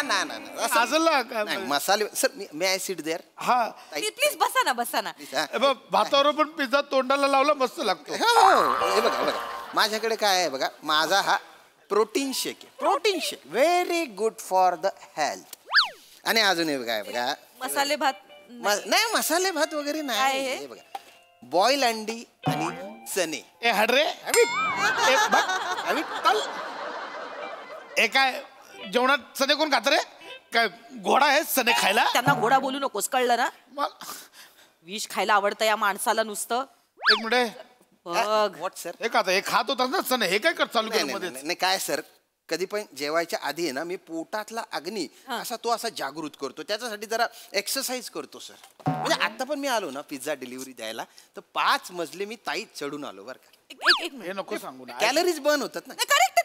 नाही मसाले सर मी आय सिट देअर. हा प्लीज बसा ना, बसा ना. भातावर पण पिझ्झा तोंडाला लावला मस्त लागतो. हे बघा बघा माझ्याकडे काय आहे बघा, माझा हा प्रोटीन शेक आहे. Protein shake very good for the health. आणि अजून हे बघा बघा मसाले भात नाही, मसाले भात वगैरे नाही. हे बघा बॉईल अंडी आणि चणे. ए हडरे काय जेवणात चणे कोण खात रे? काय घोडा आहे चणे खायला? त्यांना घोडा बोलू नकोस, कळलं ना? विष खायला आवडतं या माणसाला नुसतं. एक मिनिट बघ व्हॉट सर, हे खाता हे खात होता ना चणे, हे काय कर चालू केलं? नाही काय सर, कधी पण जेवायच्या आधी आहे ना मी पोटातला अग्नी असा तो असा जागृत करतो, त्याच्यासाठी जरा एक्सरसाइज करतो सर. म्हणजे आता पण मी आलो ना पिझ्झा डिलिव्हरी द्यायला, तर 5 मजले मी ताईत चढून आलो बरं का. हे नको सांगू ना, कॅलरीज बर्न होतात ना. करेक्ट आहे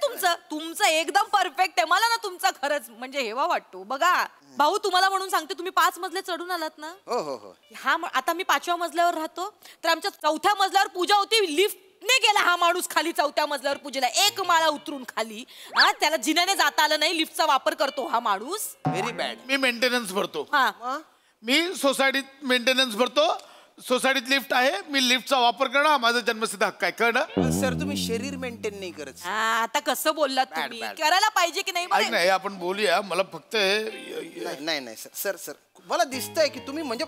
तुमचं एकदम परफेक्ट आहे. मला ना तुमचा खरंच म्हणजे हेवा वाटतो. बघा भाऊ, तुम्हाला म्हणून सांगते, तुम्ही 5 मजले चढून आलात ना. हो हो हो. हा आता मी 5व्या मजल्यावर राहतो, तर आमच्या 4थ्या मजल्यावर पूजा होती. लिफ्ट ने गेला हा माणूस खाली 4थ्या मजल्यावर पूजेला, 1 माळा उतरून खाली. हा, त्याला जिन्याने जाता आलं नाही, लिफ्टचा वापर करतो हा माणूस. Very bad. मी मेंटेनन्स भरतो. हा, मी सोसायटीत मेंटेनन्स भरतो. सोसायटीत लिफ्ट आहे, मी लिफ्टचा वापर करणं हा माझा जन्मसिद्ध हक्क आहे, कळलं? सर तुम्ही शरीर मेंटेन नाही करत. आता कसं बोललात तुम्ही? करायला पाहिजे की नाही? ऐक नाही, आपण बोलूया. मला फक्त नाही नाही सर सर मला दिसतंय की तुम्ही म्हणजे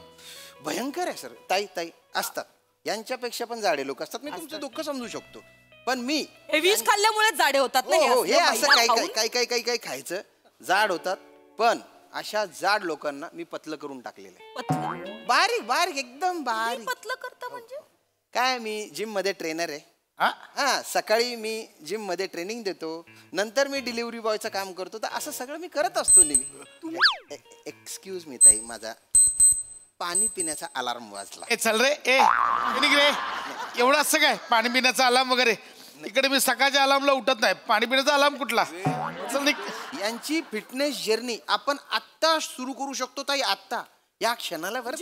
भयंकर आहे सर. ताई ताई असतात, यांच्यापेक्षा पण जाडे लोक असतात, मी तुमचं दुःख समजू शकतो. पण मी हे विष खाल्ल्यामुळे जाडे होतात ना. हे असं काही खायचं जाड होतात. पण अशा जाड लोकांना मी पतलं करून टाकलेलं आहे. बारीक बारीक एकदम बारीक. पतलं करता म्हणजे काय, मी जिम मध्ये ट्रेनर आहे. हा, सकाळी मी जिम मध्ये ट्रेनिंग देतो, नंतर मी डिलिव्हरी बॉयचं काम करतो. तर असं सगळं मी करत असतो नेहमी. एक्सक्यूज मी ताई, माझा पाणी पिण्याचा अलार्म वाजला. चल रे, एवढं असं काय पाणी पिण्याचा अलार्म वगैरे? इकडे मी सकाळच्या अलार्मला उठत नाही, पाणी पिण्याचा अलार्म कुठला? यांची फिटनेस जर्नी आपण आत्ता सुरू करू शकतो ताई, आत्ता या क्षणाला. बरं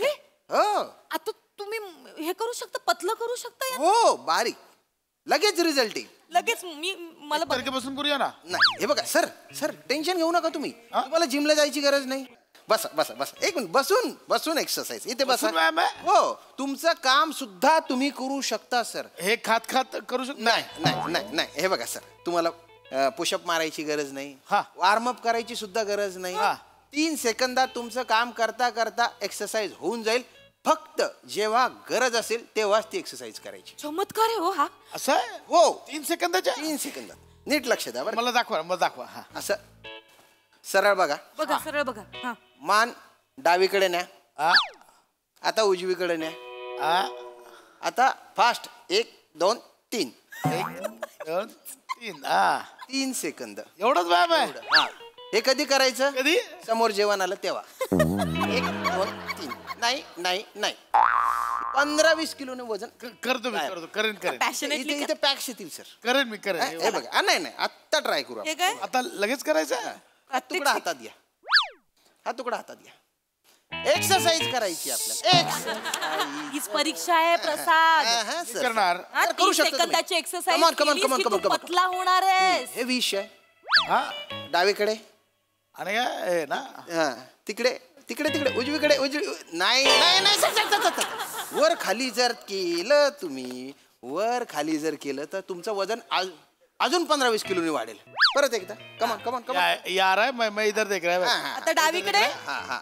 हो, आता तुम्ही हे करू शकता, पतलं करू शकता. हो, बारीक लगेच रिझल्ट येईल. लगेच मला तारखेपासून करूया ना. नाही हे बघा सर सर टेन्शन घेऊ नका तुम्ही. तुम्हाला जिमला जायची गरज नाही. बसा बसा बसा, एक मिनिट, बसून बसून एक्सरसाइज इथे बसा. हो, तुमचं काम सुद्धा तुम्ही करू शकता सर. हे खात खात करू शकतो? नाही नाही नाही नाही, हे बघा सर, तुम्हाला पुशअप मारायची गरज नाही, वॉर्मअप करायची सुद्धा गरज नाही. 3 सेकंदात तुमचं काम करता करता एक्सरसाइज होऊन जाईल. फक्त जेव्हा गरज असेल तेव्हाच ती एक्सरसाइज करायची. चमत्कार आहे हो हा. असं हो, 3 सेकंदाच्या? 3 सेकंदात. नीट लक्ष द्या बरं. मला दाखवा, मला दाखवा. असं सरळ बघा, बघा सरळ बघा. हा, मान डावीकडे न्या, आता उजवीकडे न्या. आता फास्ट 1 2 3. 1 2 3. 3 सेकंद एवढंच व्यायाम आहे. हे कधी करायचं? कधी? समोर जेवण आलं तेव्हा. 1 2 3. नाही नाही नाही, 15-20 किलोने वजन करतो मी, करेन. इथे पॅक्स येतील सर. करेन मी, करेन. हे बघा, नाही नाही, आत्ता ट्राय करू. आता लगेच करायचं? हा तुकडा हातात घ्या, हा तुकडा हातात घ्या. एक्सरसाइज करायची आपल्याला. हीच परीक्षा आहे प्रसाद. करणार. करू शकता सेकंदाची एक्सरसाइज पतला होणार आहे. हे विष आहे. हा, डावीकडे आणि काय ना, तिकडे तिकडे तिकडे उजवीकडे नाही नाही नाही, वर खाली जर केलं तुम्ही, वर खाली जर केलं तर तुमचं वजन अजून 15-20 किलोने वाढेल. परत एकदा कमान कमान कमान यार है मैं इधर देख रहा है आता डावीकडे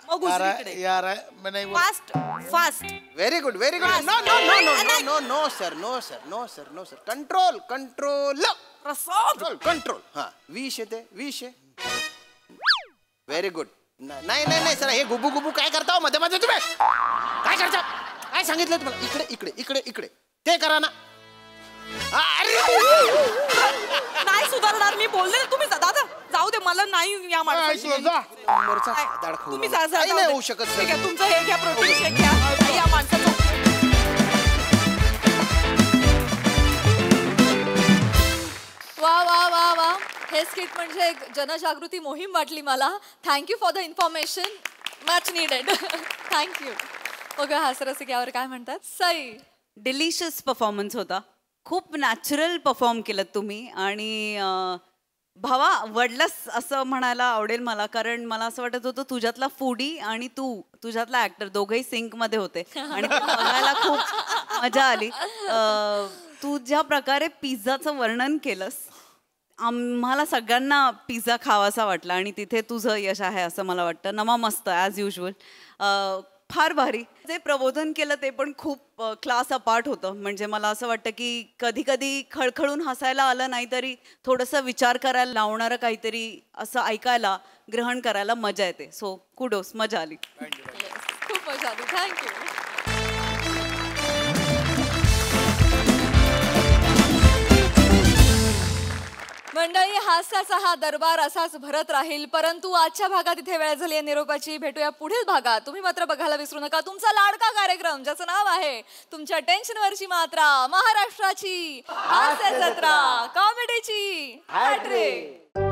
मग उजवीकडे यार है मैं नहीं fast fast very good very good no no no no no no no sir no sir no sir no sir control control control हा विष येते विष व्हेरी गुड नाही नाही नाही सर हे गुबू गुबू काय करता हो मध्ये मध्ये तुम्ही काय करता काय सांगितलं तुम्हाला इकडे इकडे इकडे इकडे ते करा ना नाही सुधारणार मी बोलले तुम्ही दादा जाऊ दे मला नाही या माणसाशी तुम्ही जा जा नाही होऊ शकत ठीक आहे तुमचं हे घ्या प्रोटीन शेक घ्या या माणसाचं वा वा वा वा हे स्किट म्हणजे एक जनजागृती मोहीम वाटली मला. Thank you for the information, much needed. Thank you. बघा हास्यरसिक यावर काय म्हणतात. सई. डिलिशियस परफॉर्मन्स होता, खूप नॅचरल परफॉर्म केलं तुम्ही. आणि भावा वडलास असं म्हणायला आवडेल मला, कारण मला असं वाटत होतं तुझ्यातला फूडी आणि तुझ्यातला ऍक्टर दोघंही सिंकमध्ये होते आणि बघायला खूप मजा आली. तू ज्या प्रकारे पिझ्झाचं वर्णन केलंस, आम्हाला सगळ्यांना पिझ्झा खावासा वाटला आणि तिथे तुझं यश आहे असं मला वाटतं. नमा मस्त ॲज युजल, फार भारी. जे प्रबोधन केलं ते पण खूप क्लास अपार्ट होतं. म्हणजे मला असं वाटतं की कधी कधी खळखळून हसायला आलं नाही तरी थोडंसं विचार करायला लावणारं काहीतरी असं ऐकायला, ग्रहण करायला मजा येते. सो कुडोस, मजा आली. खूप मजा आली. थँक्यू. मंडळी, हास्याचा हा दरबार असाच भरत राहील, परंतु आजच्या भागात इथे वेळ झाली आहे निरोपाची. भेटूया पुढील भागात. तुम्ही मात्र बघायला विसरू नका तुमचा लाडका कार्यक्रम ज्याचं नाव आहे तुमच्या टेन्शनवरची मात्रा, महाराष्ट्राची हास्य जत्रा, कॉमेडीची हॅट्रिक.